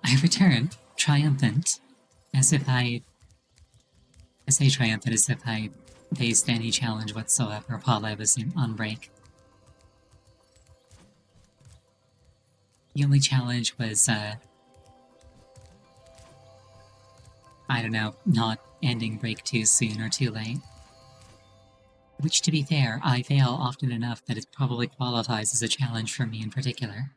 I return, triumphant, as if I say triumphant as if I faced any challenge whatsoever while I was on break. The only challenge was, I don't know, not ending break too soon or too late. Which, to be fair, I fail often enough that it probably qualifies as a challenge for me in particular.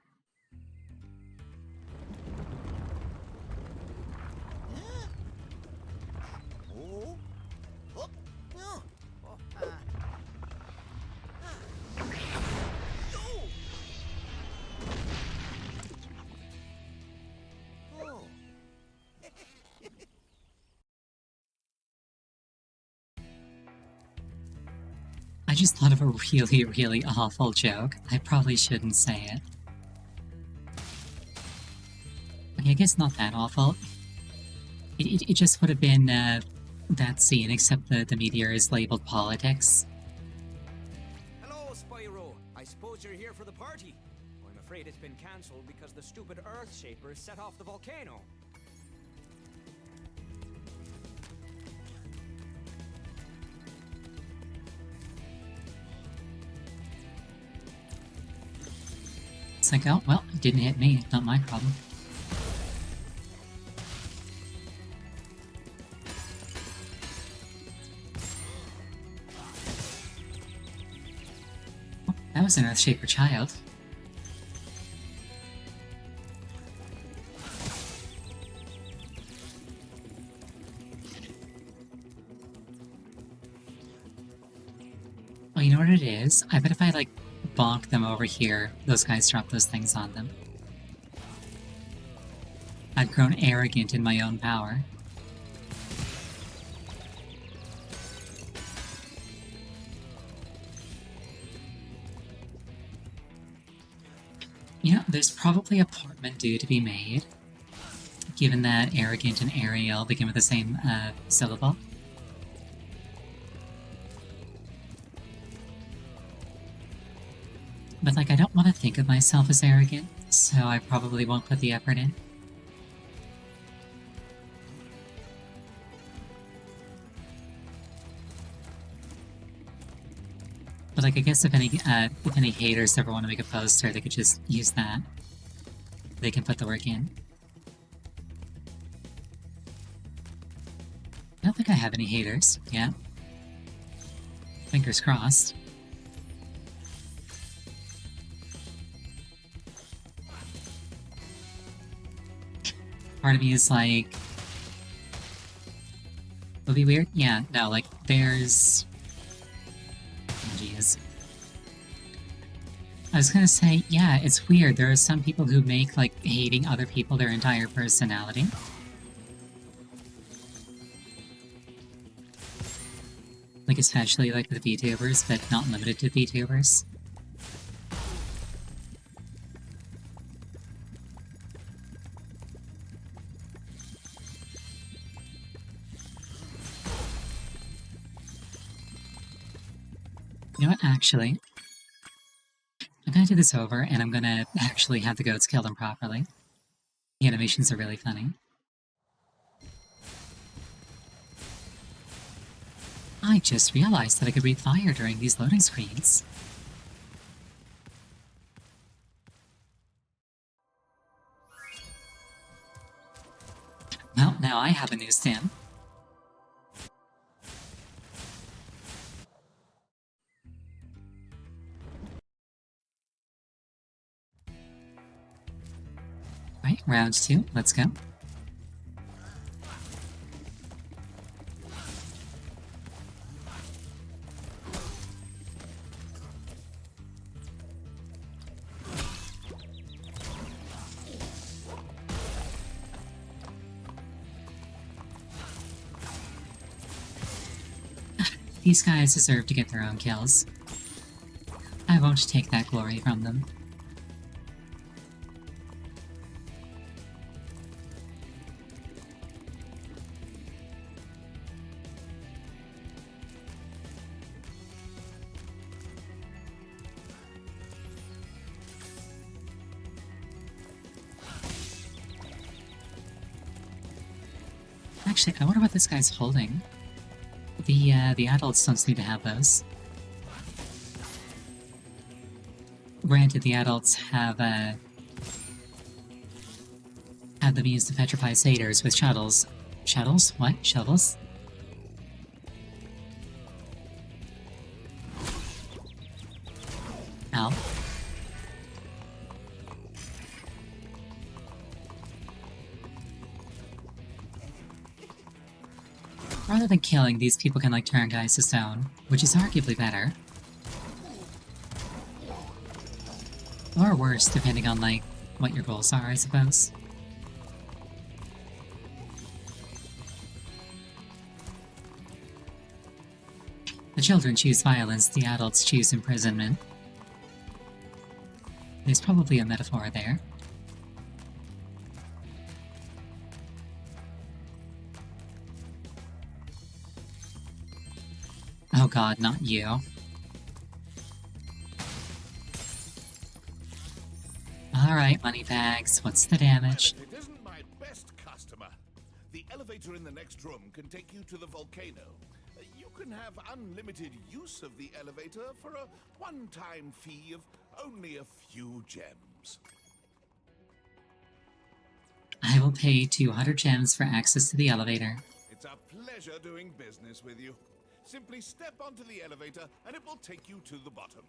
I just thought of a really, really awful joke. I probably shouldn't say it. Okay, I guess not that awful. It just would have been that scene, except the meteor is labeled politics. Hello, Spyro. I suppose you're here for the party. I'm afraid it's been cancelled because the stupid Earth Shaper set off the volcano. It's like, oh, well, it didn't hit me. Not my problem. Oh, that was an Earthshaper child. Oh, you know what it is? I bet if I, like, bonk them over here, those guys drop those things on them. I've grown arrogant in my own power. You know, there's probably a portmanteau to be made, given that arrogant and Ariel begin with the same syllable. But, like, I don't want to think of myself as arrogant, so I probably won't put the effort in. But, like, I guess if any haters ever want to make a poster, they could just use that. They can put the work in. I don't think I have any haters, yeah. Fingers crossed. Part of me is like... Would be weird? Yeah, no, like, there's... Oh, jeez. I was gonna say, yeah, it's weird. There are some people who make, like, hating other people their entire personality. Like, especially, like, with VTubers, but not limited to VTubers. You know what, actually, I'm gonna do this over, and I'm gonna actually have the goats kill them properly. The animations are really funny. I just realized that I could breathe fire during these loading screens. Well, now I have a new sim. Right, round 2, let's go. These guys deserve to get their own kills. I won't take that glory from them. Actually, I wonder what this guy's holding. The adults don't seem to have those. Granted, the adults have the means to petrify satyrs with shuttles. Shuttles? What? Shovels? Ow. Rather than killing, these people can, like, turn guys to stone, which is arguably better. Or worse, depending on, like, what your goals are, I suppose. The children choose violence, the adults choose imprisonment. There's probably a metaphor there. Oh god, not you. Alright, moneybags, what's the damage? It isn't my best customer. The elevator in the next room can take you to the volcano. You can have unlimited use of the elevator for a one-time fee of only a few gems. I will pay 200 gems for access to the elevator. It's a pleasure doing business with you. Simply step onto the elevator and it will take you to the bottom.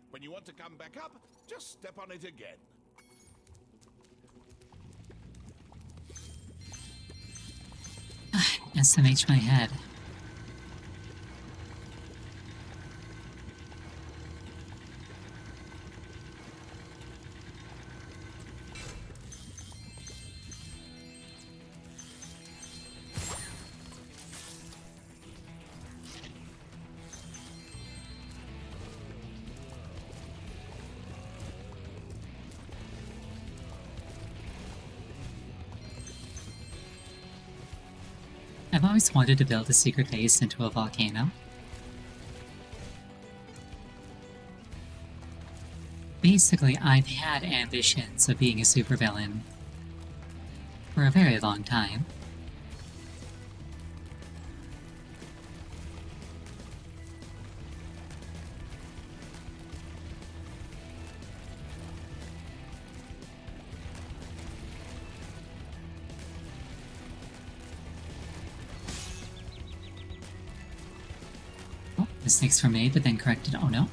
When you want to come back up, just step on it again. SMH my head. I've always wanted to build a secret base into a volcano. Basically, I've had ambitions of being a supervillain for a very long time. Mistakes were made, but then corrected. Oh no.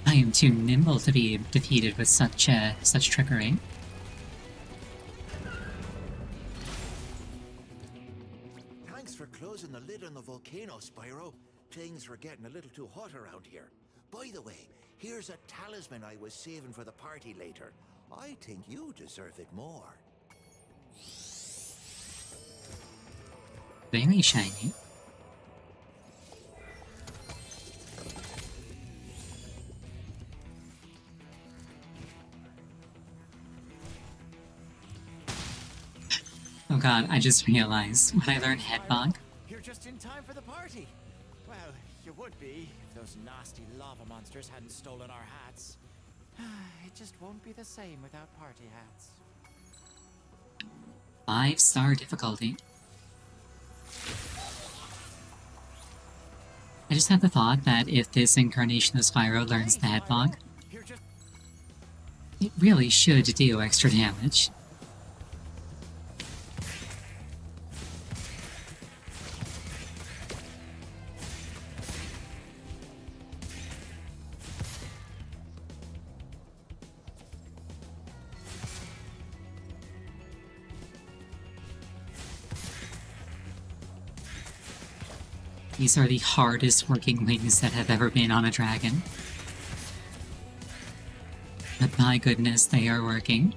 I am too nimble to be defeated with such trickery. Thanks for closing the lid on the volcano, Spyro. Things were getting a little too hot around here. By the way, here's a talisman I was saving for the party later. I think you deserve it more. Very shiny. Oh god, I just realized when I learned headbog. You're just in time for the party. Well, you would be if those nasty lava monsters hadn't stolen our hats. It just won't be the same without party hats. 5-star difficulty. I just had the thought that if this incarnation of Spyro learns the headbog, it really should do extra damage. These are the hardest working wings that have ever been on a dragon. But my goodness, they are working.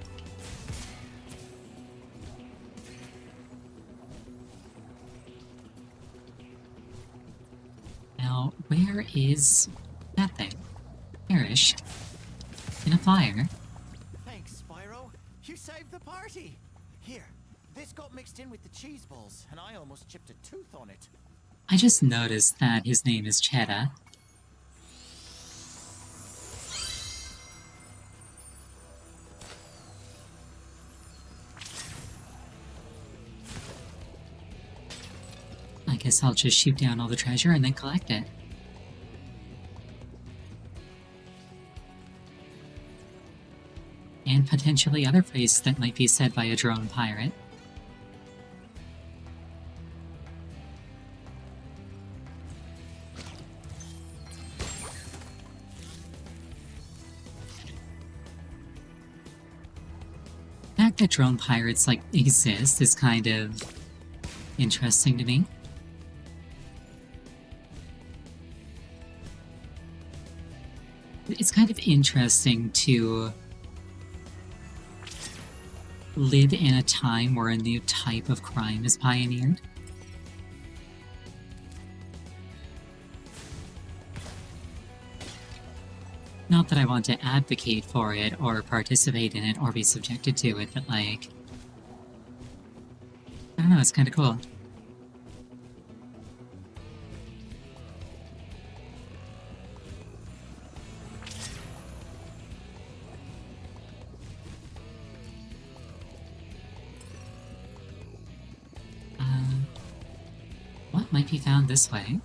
Now, where is that thing? Perish. In a fire. Thanks, Spyro. You saved the party. Here, this got mixed in with the cheese balls, and I almost chipped a tooth on it. I just noticed that his name is Cheddar. guess I'll just shoot down all the treasure and then collect it. And potentially other phrases that might be said by a drone pirate. The fact that drone pirates, like, exist is kind of interesting to me. It's kind of interesting to live in a time where a new type of crime is pioneered. Not that I want to advocate for it, or participate in it, or be subjected to it, but like... I don't know, it's kinda cool. What might be found this way?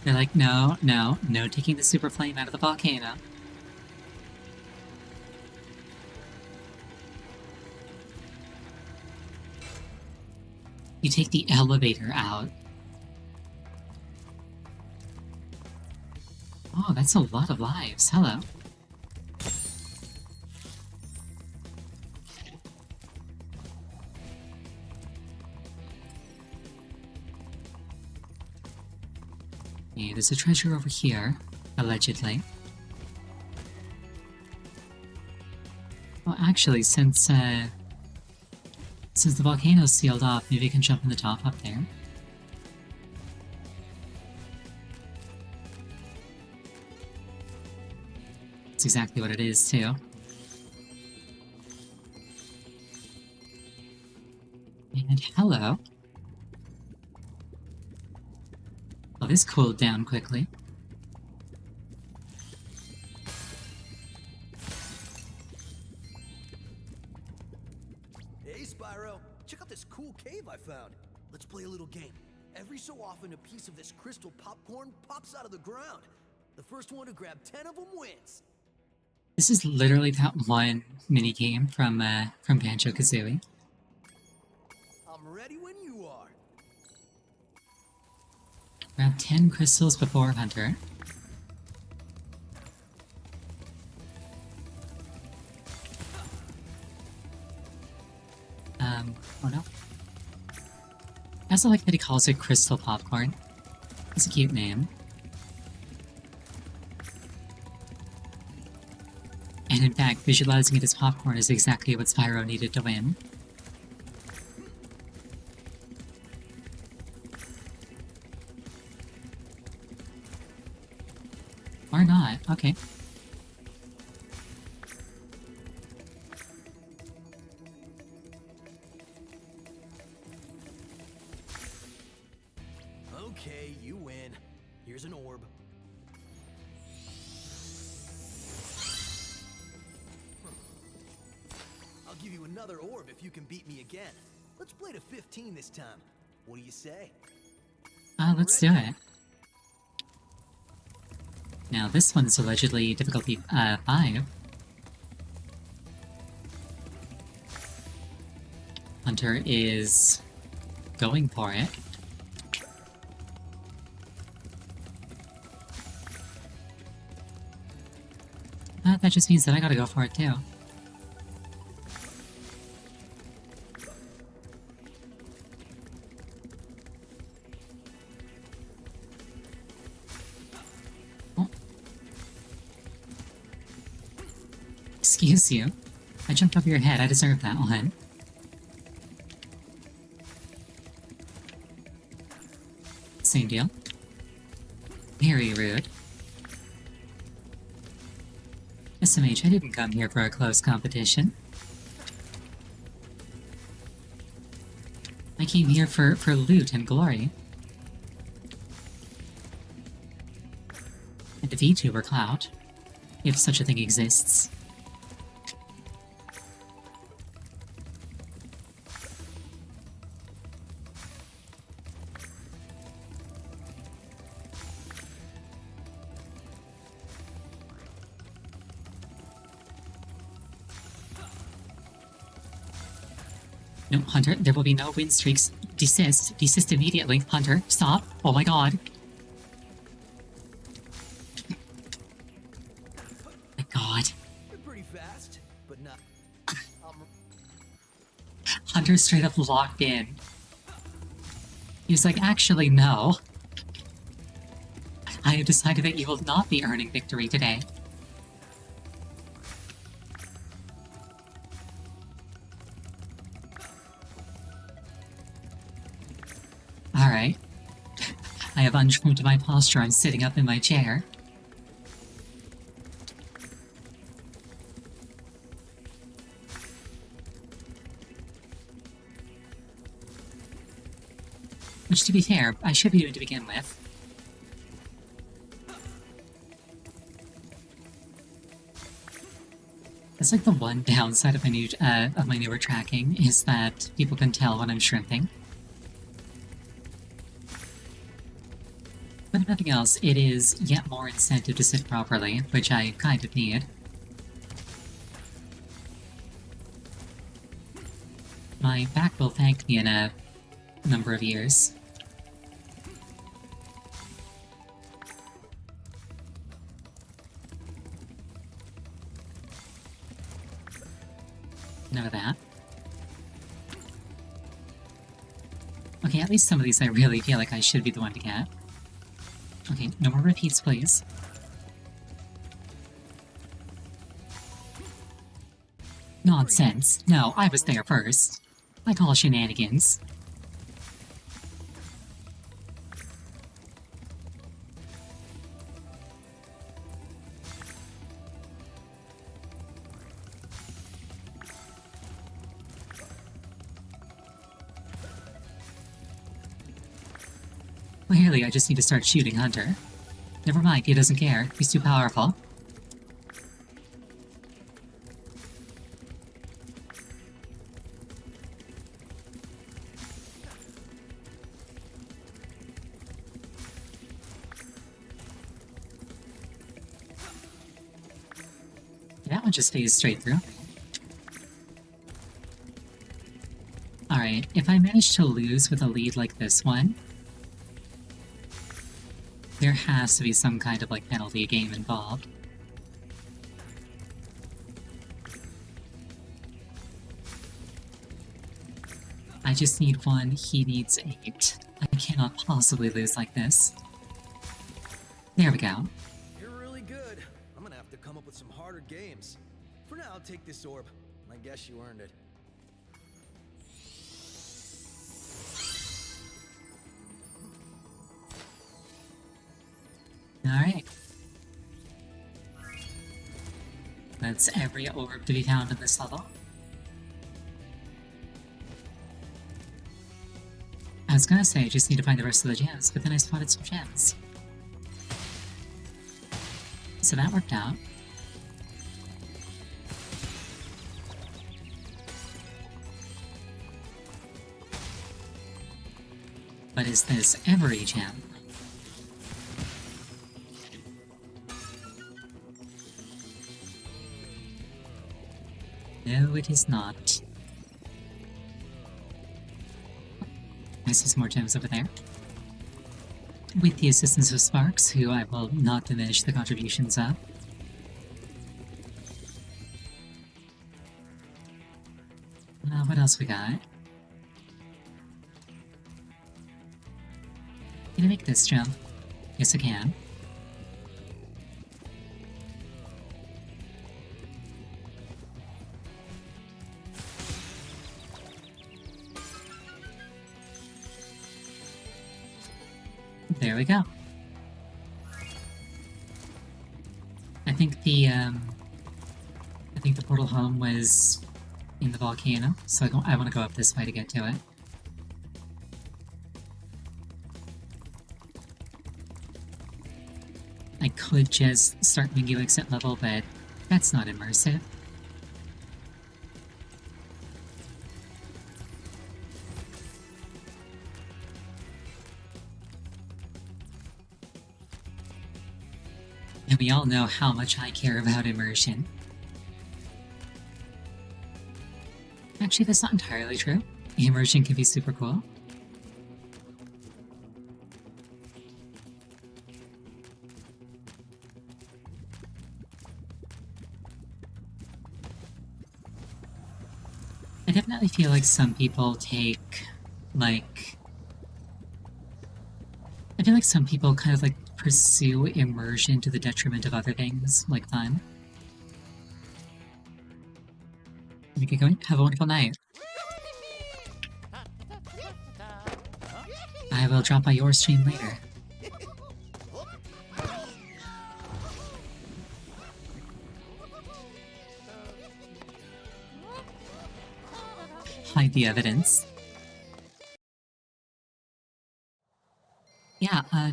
They're like, no taking the super flame out of the volcano. You take the elevator out. Oh, that's a lot of lives. Hello. Okay, there's a treasure over here, allegedly. Well, actually, since the volcano's sealed off, maybe I can jump in the top up there. That's exactly what it is, too. And hello. Oh, this cooled down quickly. Hey, Spyro. Check out this cool cave I found. Let's play a little game. Every so often, a piece of this crystal popcorn pops out of the ground. The first one to grab 10 of them wins. This is literally that one minigame from Banjo-Kazooie. I'm ready when you are. Grab 10 crystals before Hunter. Oh no. I also like that he calls it Crystal Popcorn. It's a cute name. And in fact, visualizing it as popcorn is exactly what Spyro needed to win. Or not, okay. Okay, you win. Here's an orb. I'll give you another orb if you can beat me again. Let's play to 15 this time. What do you say? Let's do it. Now, this one's allegedly difficulty 5. Hunter is going for it. That just means that I gotta go for it too. Oh. Excuse you. I jumped over your head. I deserve that one. Same deal. Very rude. SMH, I didn't come here for a close competition. I came here for loot and glory. And a VTuber clout, if such a thing exists. No, Hunter, there will be no win streaks. Desist. Desist immediately. Hunter, stop. Oh my god. My god. You're pretty fast, but not. Hunter straight up locked in. He's like, actually, no. I have decided that you will not be earning victory today. Alright. I have untrimmed my posture. I'm sitting up in my chair. Which, to be fair, I should be doing to begin with. That's like the one downside of my newer tracking, is that people can tell when I'm shrimping. But if nothing else, it is yet more incentive to sit properly, which I kind of need. My back will thank me in a number of years. None of that. Okay, at least some of these I really feel like I should be the one to get. Okay, no more repeats, please. Nonsense. No, I was there first. I call shenanigans. Clearly, I just need to start shooting Hunter. Never mind, he doesn't care. He's too powerful. That one just phased straight through. Alright, if I manage to lose with a lead like this one, there has to be some kind of, like, penalty game involved. I just need 1, he needs 8. I cannot possibly lose like this. There we go. You're really good. I'm gonna have to come up with some harder games. For now, I'll take this orb. I guess you earned it. Alright. That's every orb to be found in this level. I was gonna say I just need to find the rest of the gems, but then I spotted some gems. So that worked out. But is this every gem? No, it is not. I see some more gems over there. With the assistance of Sparks, who I will not diminish the contributions of. What else we got? Can I make this jump? Yes, I can. There we go. I think the portal home was in the volcano, so I want to go up this way to get to it. could just start making you exit level, but that's not immersive. And we all know how much I care about immersion. Actually, that's not entirely true. Immersion can be super cool. I definitely feel like some people take, like... I feel like some people kind of, like, pursue immersion to the detriment of other things, like fun. Let me get going. Have a wonderful night. I will drop by your stream later. Hide the evidence. Yeah,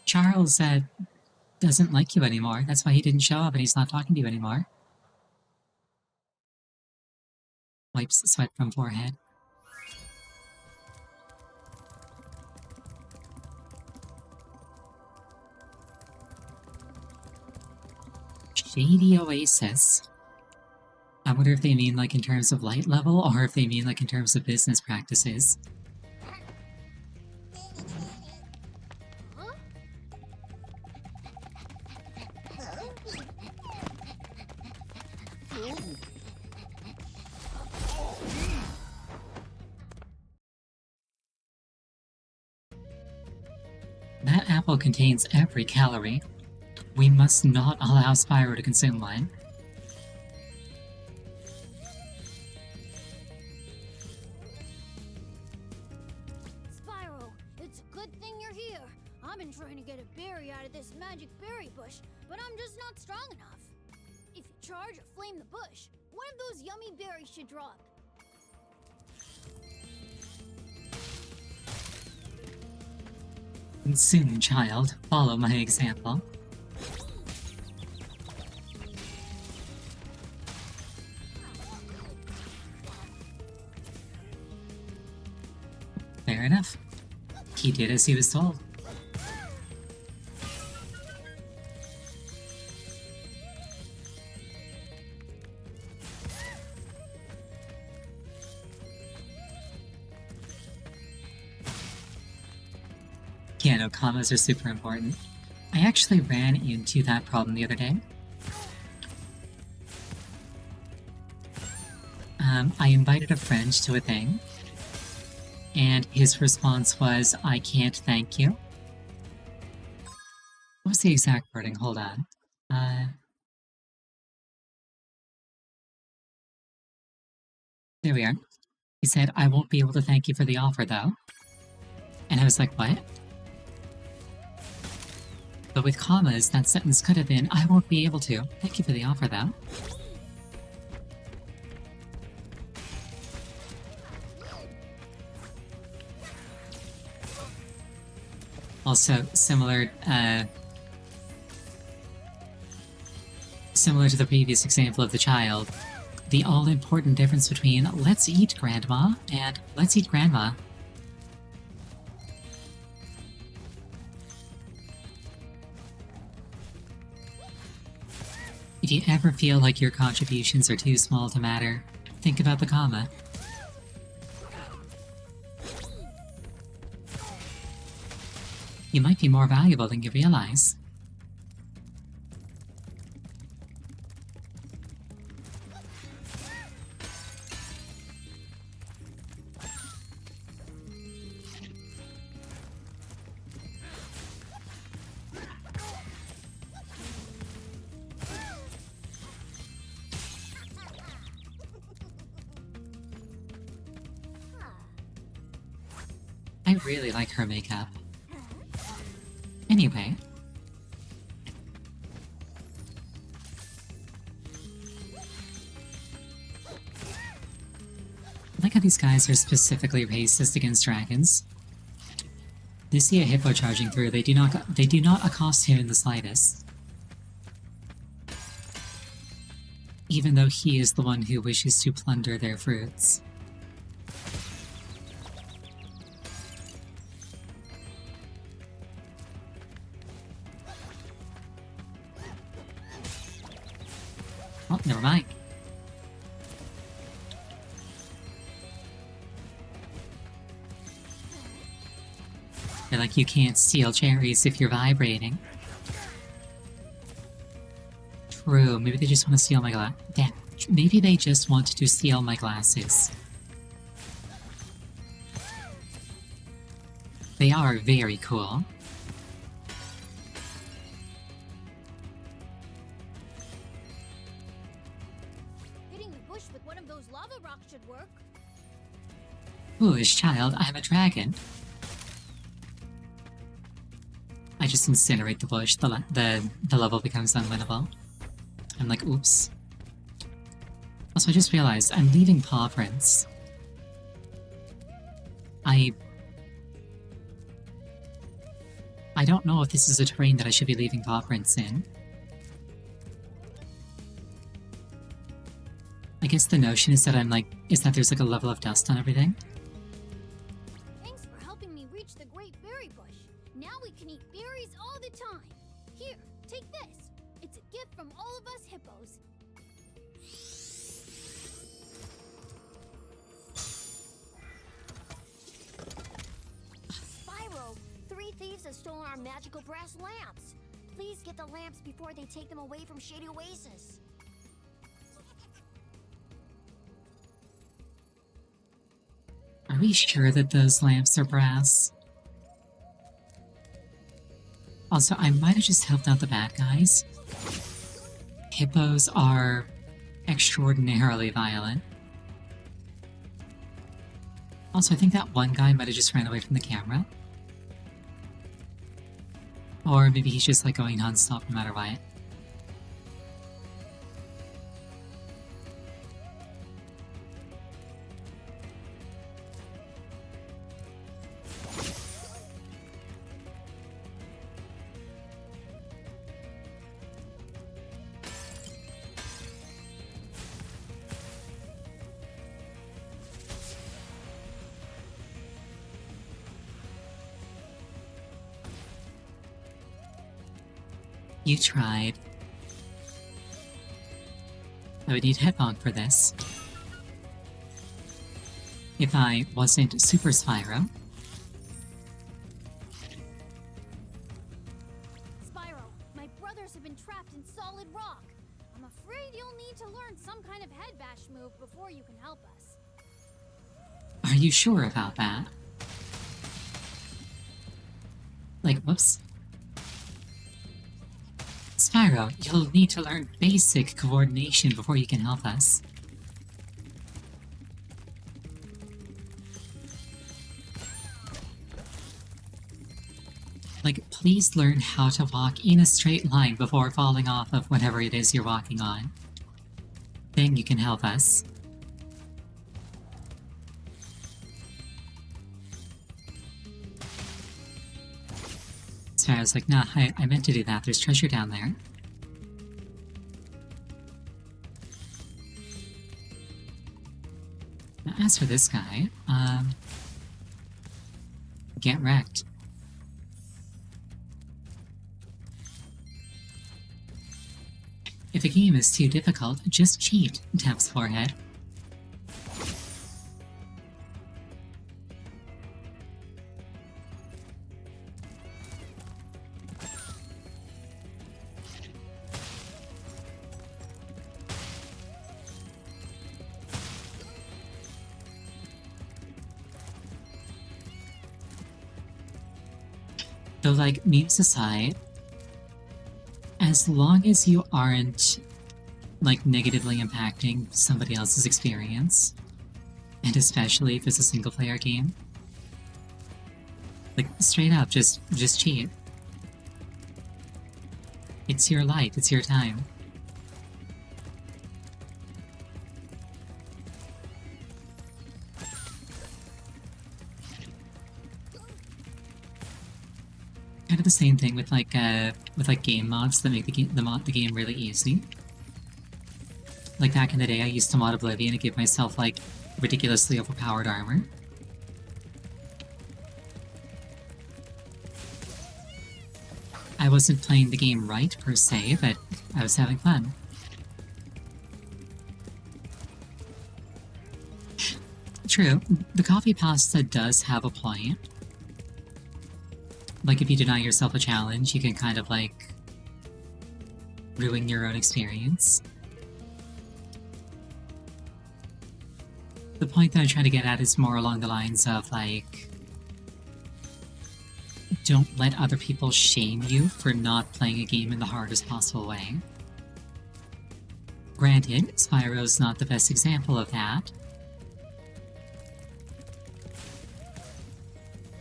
Charles, doesn't like you anymore. That's why he didn't show up and he's not talking to you anymore. Wipes sweat from forehead. Shady Oasis. I wonder if they mean like in terms of light level or if they mean like in terms of business practices. That apple contains every calorie. We must not allow Spyro to consume one. Spyro, it's a good thing you're here. I've been trying to get a berry out of this magic berry bush, but I'm just not strong enough. If you charge or flame the bush, one of those yummy berries should drop. Consume, child. Follow my example. Fair enough. He did as he was told. Yeah, no, commas are super important. I actually ran into that problem the other day. I invited a friend to a thing, and his response was, "I can't thank you." What was the exact wording? Hold on. There we are. He said, "I won't be able to thank you for the offer, though." And I was like, what? But with commas, that sentence could have been, "I won't be able to. Thank you for the offer, though." Also, similar to the previous example of the child, the all-important difference between "let's eat, Grandma" and "let's eat, Grandma." If you ever feel like your contributions are too small to matter, think about the comma. You might be more valuable than you realize. I really like her makeup. Anyway. I like how these guys are specifically racist against dragons. They see a hippo charging through. They do not accost him in the slightest. Even though he is the one who wishes to plunder their fruits. Oh, never mind. They're like, you can't steal cherries if you're vibrating. True, maybe they just want to steal my glass. Damn, maybe they just want to steal my glasses. They are very cool. Hitting the bush with one of those lava rocks should work. Foolish child, I am a dragon. I just incinerate the bush, the level becomes unwinnable. I'm like, oops. Also, I just realized I'm leaving paw prints. I don't know if this is a terrain that I should be leaving paw prints in. I guess the notion is that there's like a level of dust on everything. Thanks for helping me reach the great berry bush. Now we can eat berries all the time. Here, take this. It's a gift from all of us hippos. Spyro, 3 thieves have stolen our magical brass lamps. Please get the lamps before they take them away from Shady Oasis. Are we sure that those lamps are brass? Also, I might have just helped out the bad guys. Hippos are extraordinarily violent. Also, I think that one guy might have just ran away from the camera. Or maybe he's just like going non-stop no matter what. You tried. I would need Headbonk for this. If I wasn't Super Spyro. Spyro, my brothers have been trapped in solid rock. I'm afraid you'll need to learn some kind of head bash move before you can help us. Are you sure about that? Like, whoops. Spyro, you'll need to learn basic coordination before you can help us. Like, please learn how to walk in a straight line before falling off of whatever it is you're walking on. Then you can help us. So I was like, nah, I meant to do that. There's treasure down there. Now, as for this guy, get wrecked. If a game is too difficult, just cheat, taps forehead. So, like, memes aside, as long as you aren't, like, negatively impacting somebody else's experience, and especially if it's a single-player game, like, straight up, just cheat. It's your light, it's your time. kind of the same thing with like game mods that make the game really easy. Like back in the day, I used to mod Oblivion to give myself like ridiculously overpowered armor. I wasn't playing the game right per se, but I was having fun. True, the coffee pasta does have a point. Like, if you deny yourself a challenge, you can kind of, like, ruin your own experience. The point that I'm trying to get at is more along the lines of, like, don't let other people shame you for not playing a game in the hardest possible way. Granted, Spyro's not the best example of that.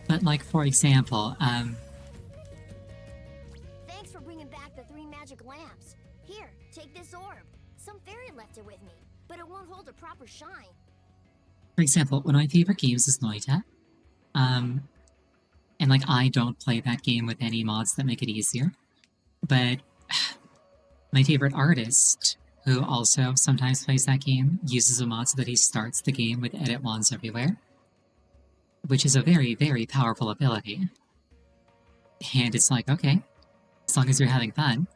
But, like, for example, Thanks for bringing back the 3 magic lamps. Here, take this orb. Some fairy left it with me, but it won't hold a proper shine. for example, one of my favorite games is Noita. And, like, I don't play that game with any mods that make it easier. But my favorite artist, who also sometimes plays that game, uses a mod so that he starts the game with edit wands everywhere. Which is a very, very powerful ability. And it's like, okay, as long as you're having fun.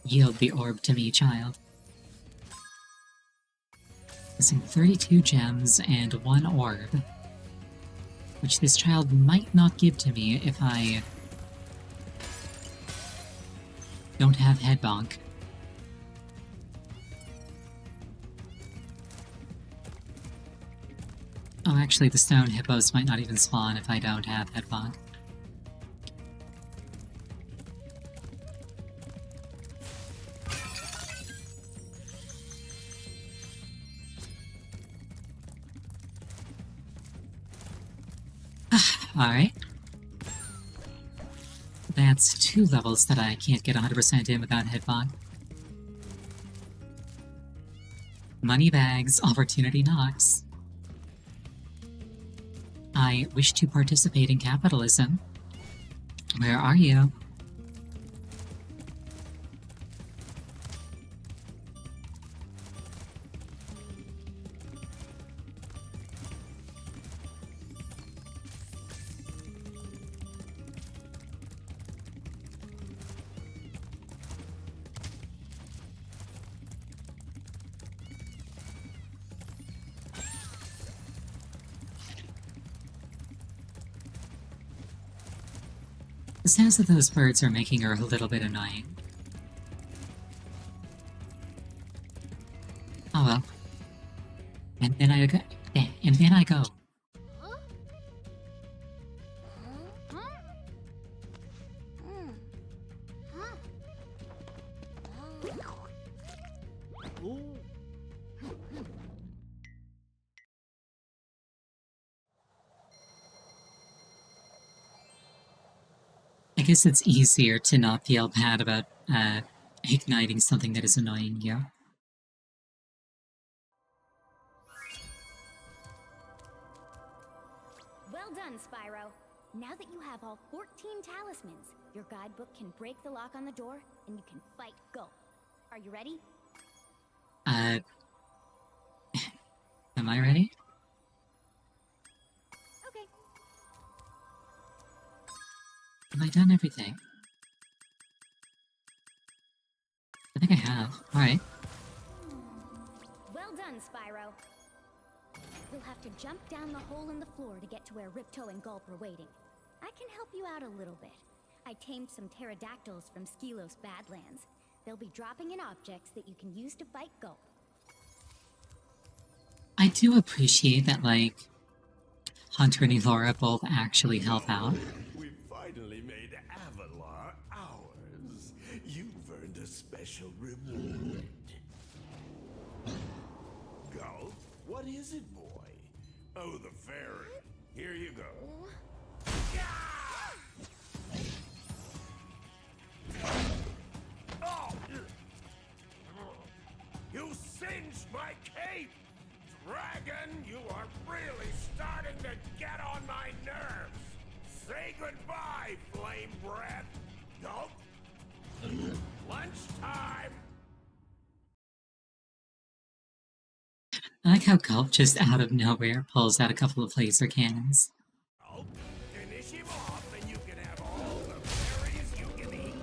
Yield the orb to me, child. Missing 32 gems and 1 orb. Which this child might not give to me if I don't have head bonk. Oh, actually, the stone hippos might not even spawn if I don't have head bonk. Alright. That's 2 levels that I can't get 100% in without head bonk. Money bags, opportunity knocks. I wish to participate in capitalism. Where are you? The sounds that those birds are making are a little bit annoying. Oh well. And then I go. And then I go. I guess it's easier to not feel bad about igniting something that is annoying you. Well done, Spyro. Now that you have all 14 talismans, your guidebook can break the lock on the door, and you can fight Go. Are you ready? Am I ready? Okay. Have I done everything? I think I have. Alright. Well done, Spyro. You'll have to jump down the hole in the floor to get to where Ripto and Gulp are waiting. I can help you out a little bit. I tamed some pterodactyls from Skelos Badlands. They'll be dropping in objects that you can use to fight Gulp. I do appreciate that, like, Hunter and Elora both actually help out. We finally made Avalar ours. You've earned a special reward. Gulp, what is it, boy? Oh, the fairy. Here you go. Oh! You singed my cape! Dragon, you are really starting to get on my nerves. Say goodbye, flame breath. Nope. Lunchtime. I like how Gulp just out of nowhere pulls out a couple of laser cannons. Oh, finish him off and you can have all the berries you can eat.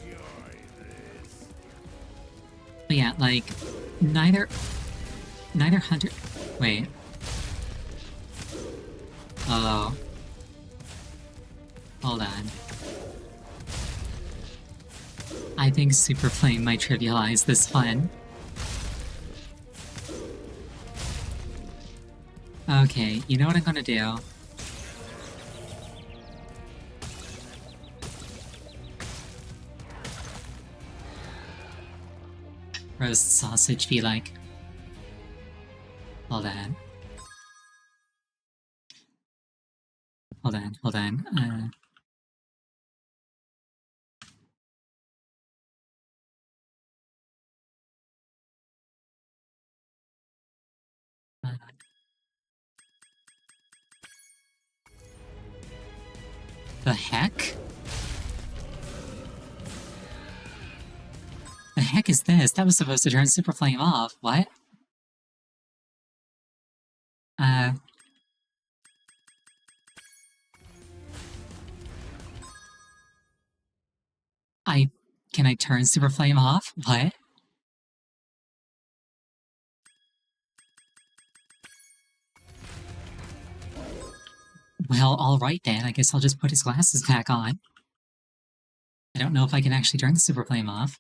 Enjoy this. But yeah, like, neither Hunter... Wait. Oh. Hold on. I think Super Flame might trivialize this fun. Okay, you know what I'm gonna do? Roast sausage be like... Hold on. Hold on. The heck? The heck is this? That was supposed to turn Super Flame off. What? Can I turn Super Flame off? What? Well, alright then, I guess I'll just put his glasses back on. I don't know if I can actually turn the Super Flame off.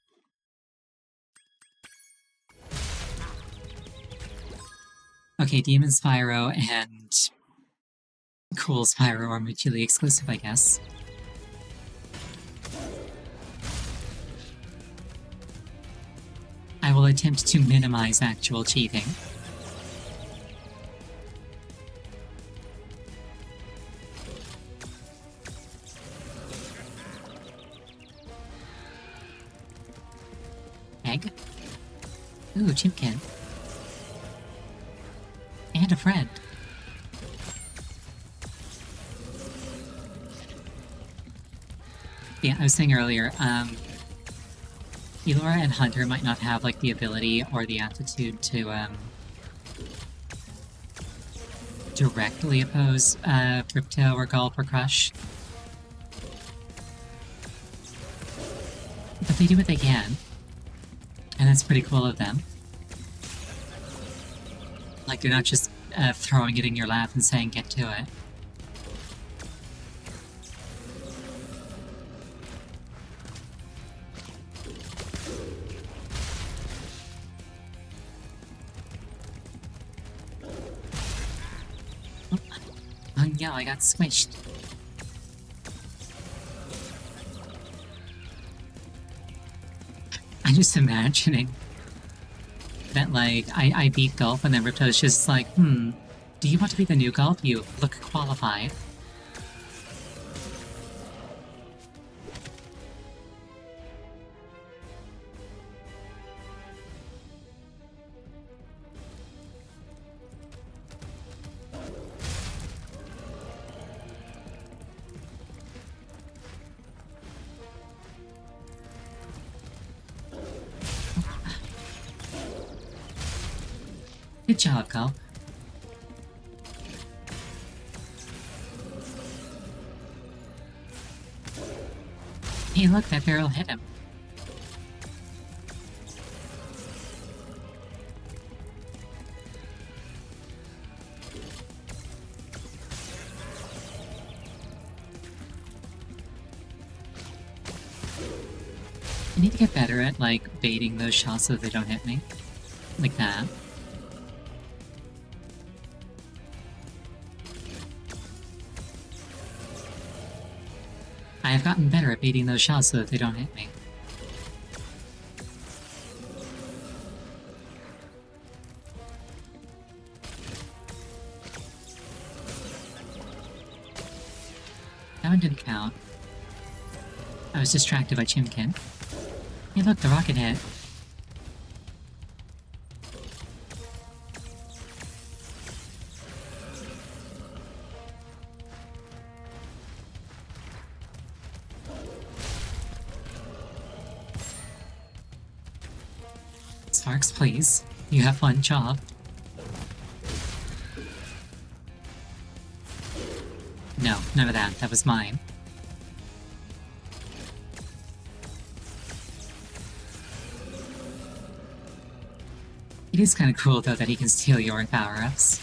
Okay, Demon Spyro and Cool Spyro are mutually exclusive, I guess. I will attempt to minimize actual cheating. Egg? Ooh, Chimkin. And a friend. Yeah, I was saying earlier, Elora and Hunter might not have, like, the ability or the aptitude to, directly oppose, Crypto or Gulp or Crush. But they do what they can. And that's pretty cool of them. Like, they're not just, throwing it in your lap and saying, get to it. Oh no, I got squished. I'm just imagining that, like, I beat Gulp and then Ripto's just like, do you want to be the new Gulp? You look qualified. Good job, Gulp. Hey, look, that barrel hit him. I need to get better at, like, baiting those shots so that they don't hit me. Like that. I've gotten better at baiting those shots so that they don't hit me. That one didn't count. I was distracted by Chimkin. Hey look, the rocket hit. Sparks, please. You have one job. No, none of that. That was mine. It is kind of cool, though, that he can steal your power-ups.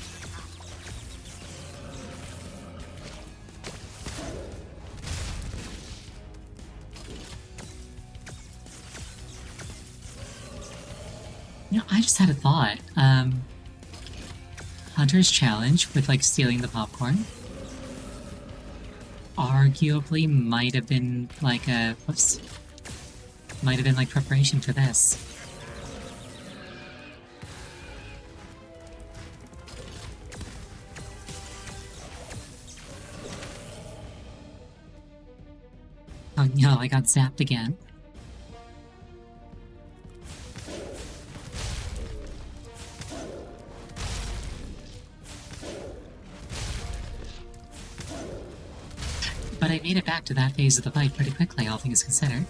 You know, I just had a thought. Hunter's challenge with, like, stealing the popcorn arguably might have been, like, might have been, like, preparation for this. Oh no, I got zapped again. But I made it back to that phase of the fight pretty quickly, all things considered.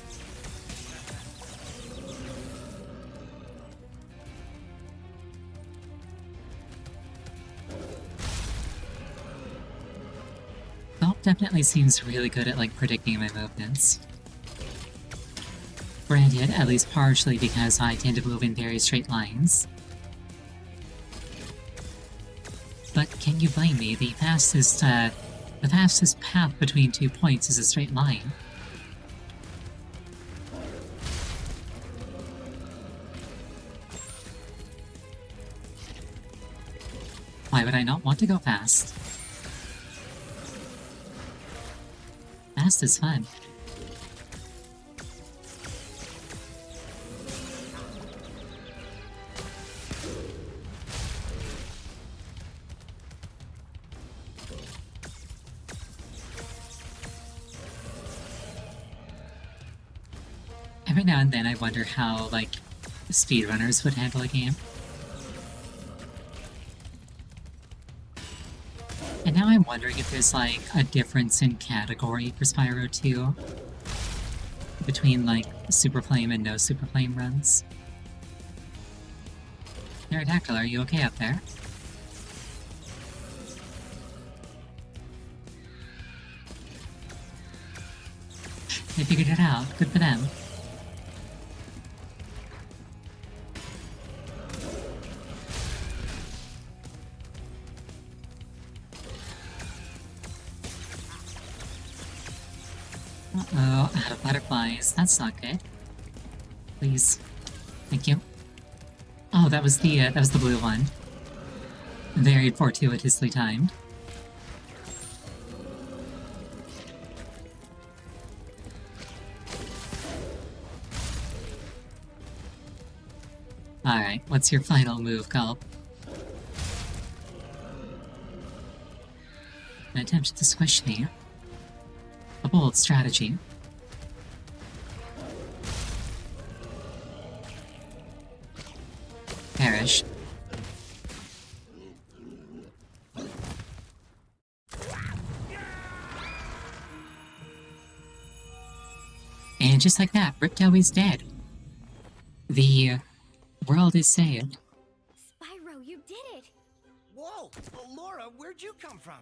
Belp definitely seems really good at, like, predicting my movements. Granted, at least partially because I tend to move in very straight lines. But can you blame me? The fastest path between 2 points is a straight line. Why would I not want to go fast? Fast is fun. Every now and then I wonder how, like, speedrunners would handle a game. And now I'm wondering if there's, like, a difference in category for Spyro 2 between, like, Super Flame and no Super Flame runs. Pterodactyl, are you okay up there? They figured it out. Good for them. Uh-oh, out of butterflies. That's not good. Please. Thank you. Oh, that was the blue one. Very fortuitously timed. Alright, what's your final move, Gulp? An attempt to squish me. A bold strategy. Perish. And just like that, Ripto is dead. The world is saved. Spyro, you did it! Whoa! Laura, where'd you come from?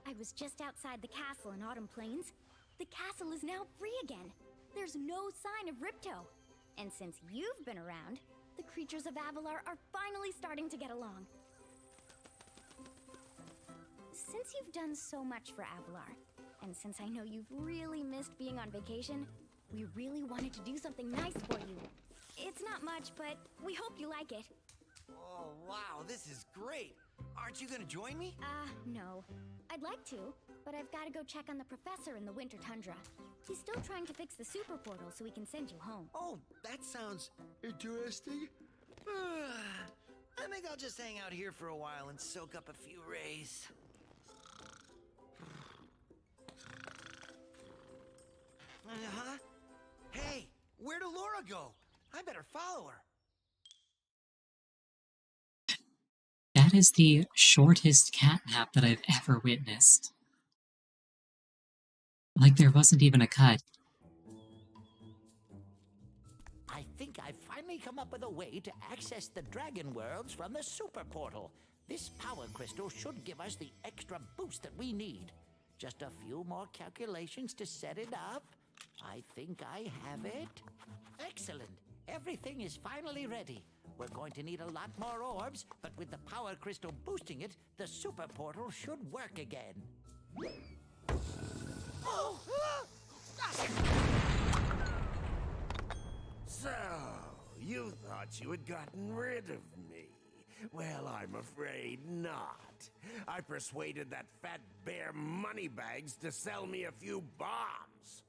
I was just outside the castle in Autumn Plains. The castle is now free again. There's no sign of Ripto. And since you've been around, the creatures of Avalar are finally starting to get along. Since you've done so much for Avalar, and since I know you've really missed being on vacation, we really wanted to do something nice for you. It's not much, but we hope you like it. Oh, wow, this is great. Aren't you gonna join me? No. I'd like to, but I've got to go check on the professor in the winter tundra. He's still trying to fix the super portal so we can send you home. Oh, that sounds interesting. I think I'll just hang out here for a while and soak up a few rays. Uh-huh. Hey, where'd Laura go? I better follow her. That is the shortest catnap that I've ever witnessed. Like, there wasn't even a cut. I think I've finally come up with a way to access the Dragon Worlds from the Super Portal. This power crystal should give us the extra boost that we need. Just a few more calculations to set it up. I think I have it. Excellent. Everything is finally ready. We're going to need a lot more orbs, but with the power crystal boosting it, the Super Portal should work again. Oh! So, you thought you had gotten rid of me. Well, I'm afraid not. I persuaded that fat bear Moneybags to sell me a few bombs.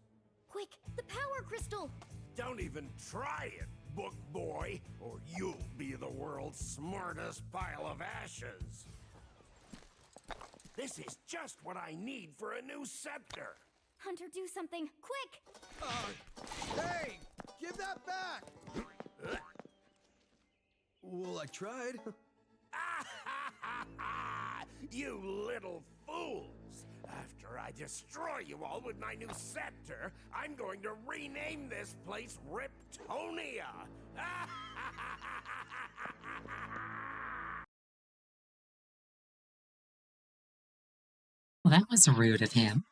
Quick, the power crystal! Don't even try it, book boy, or you'll be the world's smartest pile of ashes. This is just what I need for a new scepter. Hunter, do something, quick! Hey! Give that back! Well, I tried. You little fools! After I destroy you all with my new scepter, I'm going to rename this place Riptonia! Well, that was rude of him.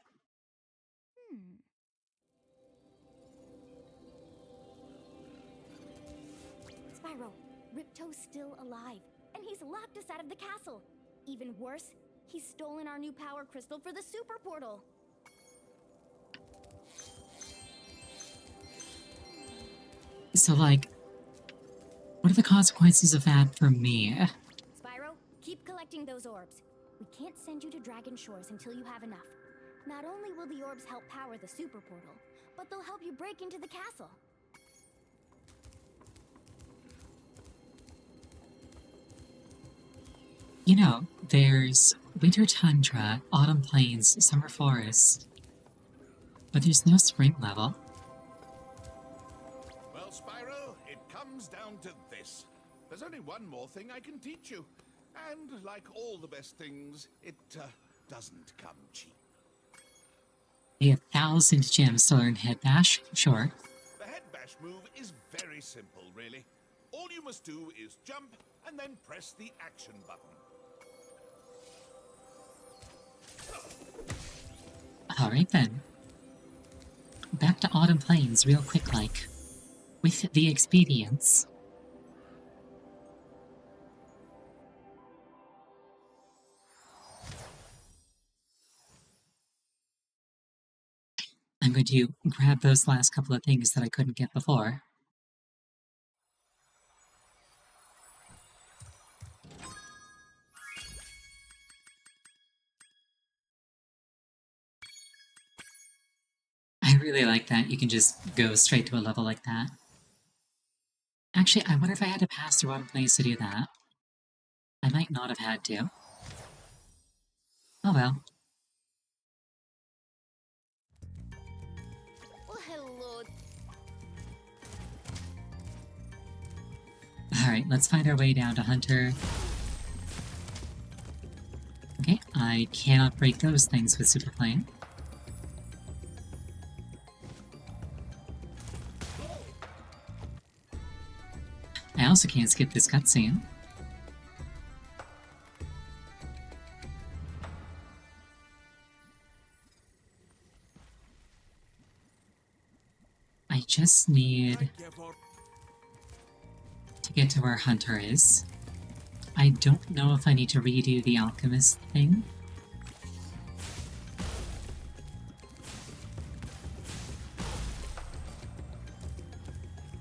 Spyro, Ripto's still alive, and he's locked us out of the castle. Even worse, he's stolen our new power crystal for the Super Portal. So, like, what are the consequences of that for me? Spyro, keep collecting those orbs. We can't send you to Dragon Shores until you have enough. Not only will the orbs help power the Super Portal, but they'll help you break into the castle. You know, there's winter tundra, autumn plains, summer forest, but there's no spring level. Well, Spyro, it comes down to this. There's only one more thing I can teach you. And like all the best things, it doesn't come cheap. Pay 1,000 gems to learn head bash? Sure. The head bash move is very simple, really. All you must do is jump and then press the action button. Alright then. Back to Autumn Plains real quick like. With the expedients. I'm going to grab those last couple of things that I couldn't get before. I really like that you can just go straight to a level like that. Actually, I wonder if I had to pass through Autumn Plains to do that. I might not have had to. Oh well. Well, hello. Alright, let's find our way down to Hunter. Okay, I cannot break those things with Super Plane. I also can't skip this cutscene. I just need to get to where Hunter is. I don't know if I need to redo the alchemist thing.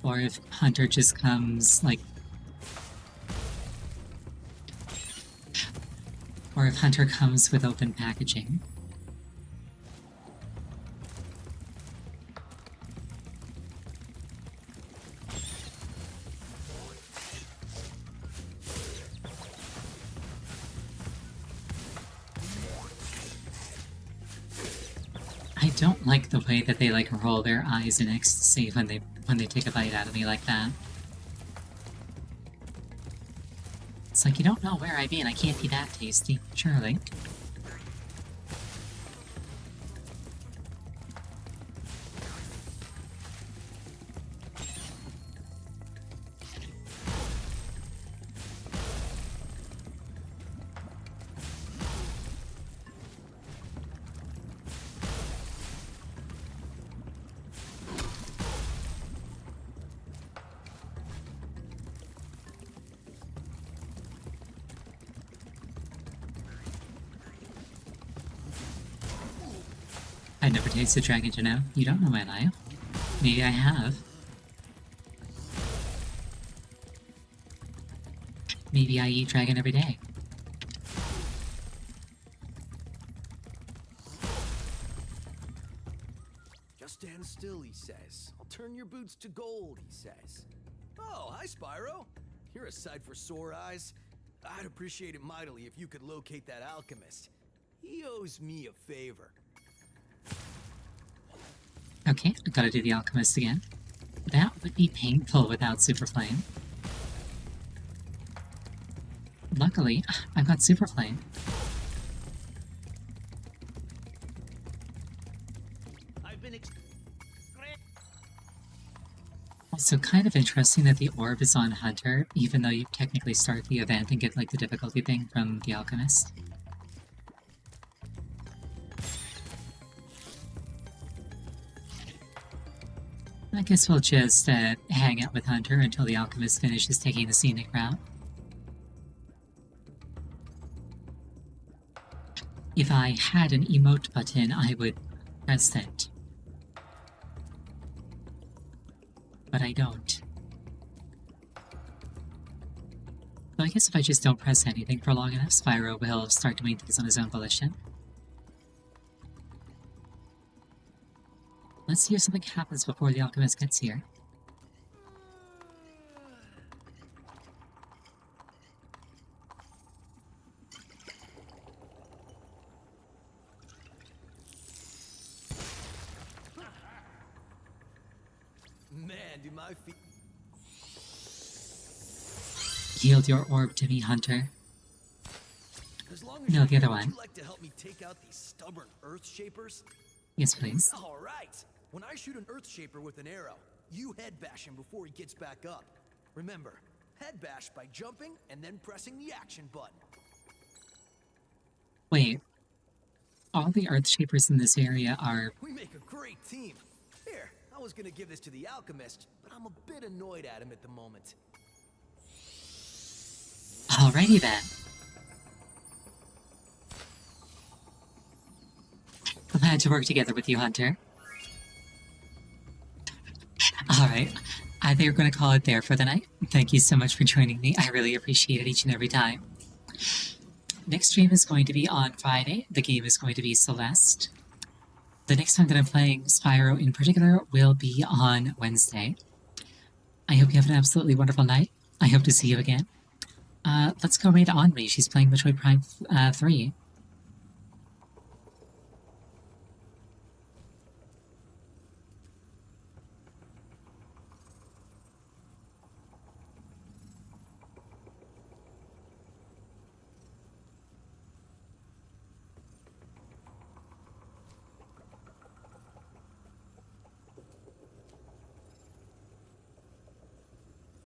Or if Hunter just comes, like... Or if Hunter comes with open packaging. I don't like the way that they like roll their eyes in ecstasy when they take a bite out of me like that. It's like, you don't know where I've been, I can't be that tasty, surely. takes a dragon to know? You don't know my life. Maybe I have. Maybe I eat dragon every day. Just stand still, he says. I'll turn your boots to gold, he says. Oh, hi, Spyro. You're a sight for sore eyes. I'd appreciate it mightily if you could locate that alchemist. He owes me a favor. Okay, I gotta do the alchemist again. That would be painful without Super Flame. Luckily, I've got Super Flame. Also, kind of interesting that the orb is on Hunter, even though you technically start the event and get like the difficulty thing from the alchemist. I guess we'll just hang out with Hunter until the alchemist finishes taking the scenic route. If I had an emote button, I would press it. But I don't. So I guess if I just don't press anything for long enough, Spyro will start doing things on his own volition. Let's see if something happens before the alchemist gets here. Man, do my feet... Yield your orb to me, Hunter. No, the other one. Would you like to help me take out these stubborn Earth Shapers? Yes, please. All right. When I shoot an Earth Shaper with an arrow, you head bash him before he gets back up. Remember, head bash by jumping and then pressing the action button. Wait. All the Earth Shapers in this area are... We make a great team. Here, I was gonna give this to the alchemist, but I'm a bit annoyed at him at the moment. Alrighty then. Glad to work together with you, Hunter. Alright, I think we're going to call it there for the night. Thank you so much for joining me. I really appreciate it each and every time. Next stream is going to be on Friday. The game is going to be Celeste. The next time that I'm playing Spyro in particular will be on Wednesday. I hope you have an absolutely wonderful night. I hope to see you again. Let's go right on me. She's playing Metroid Prime 3.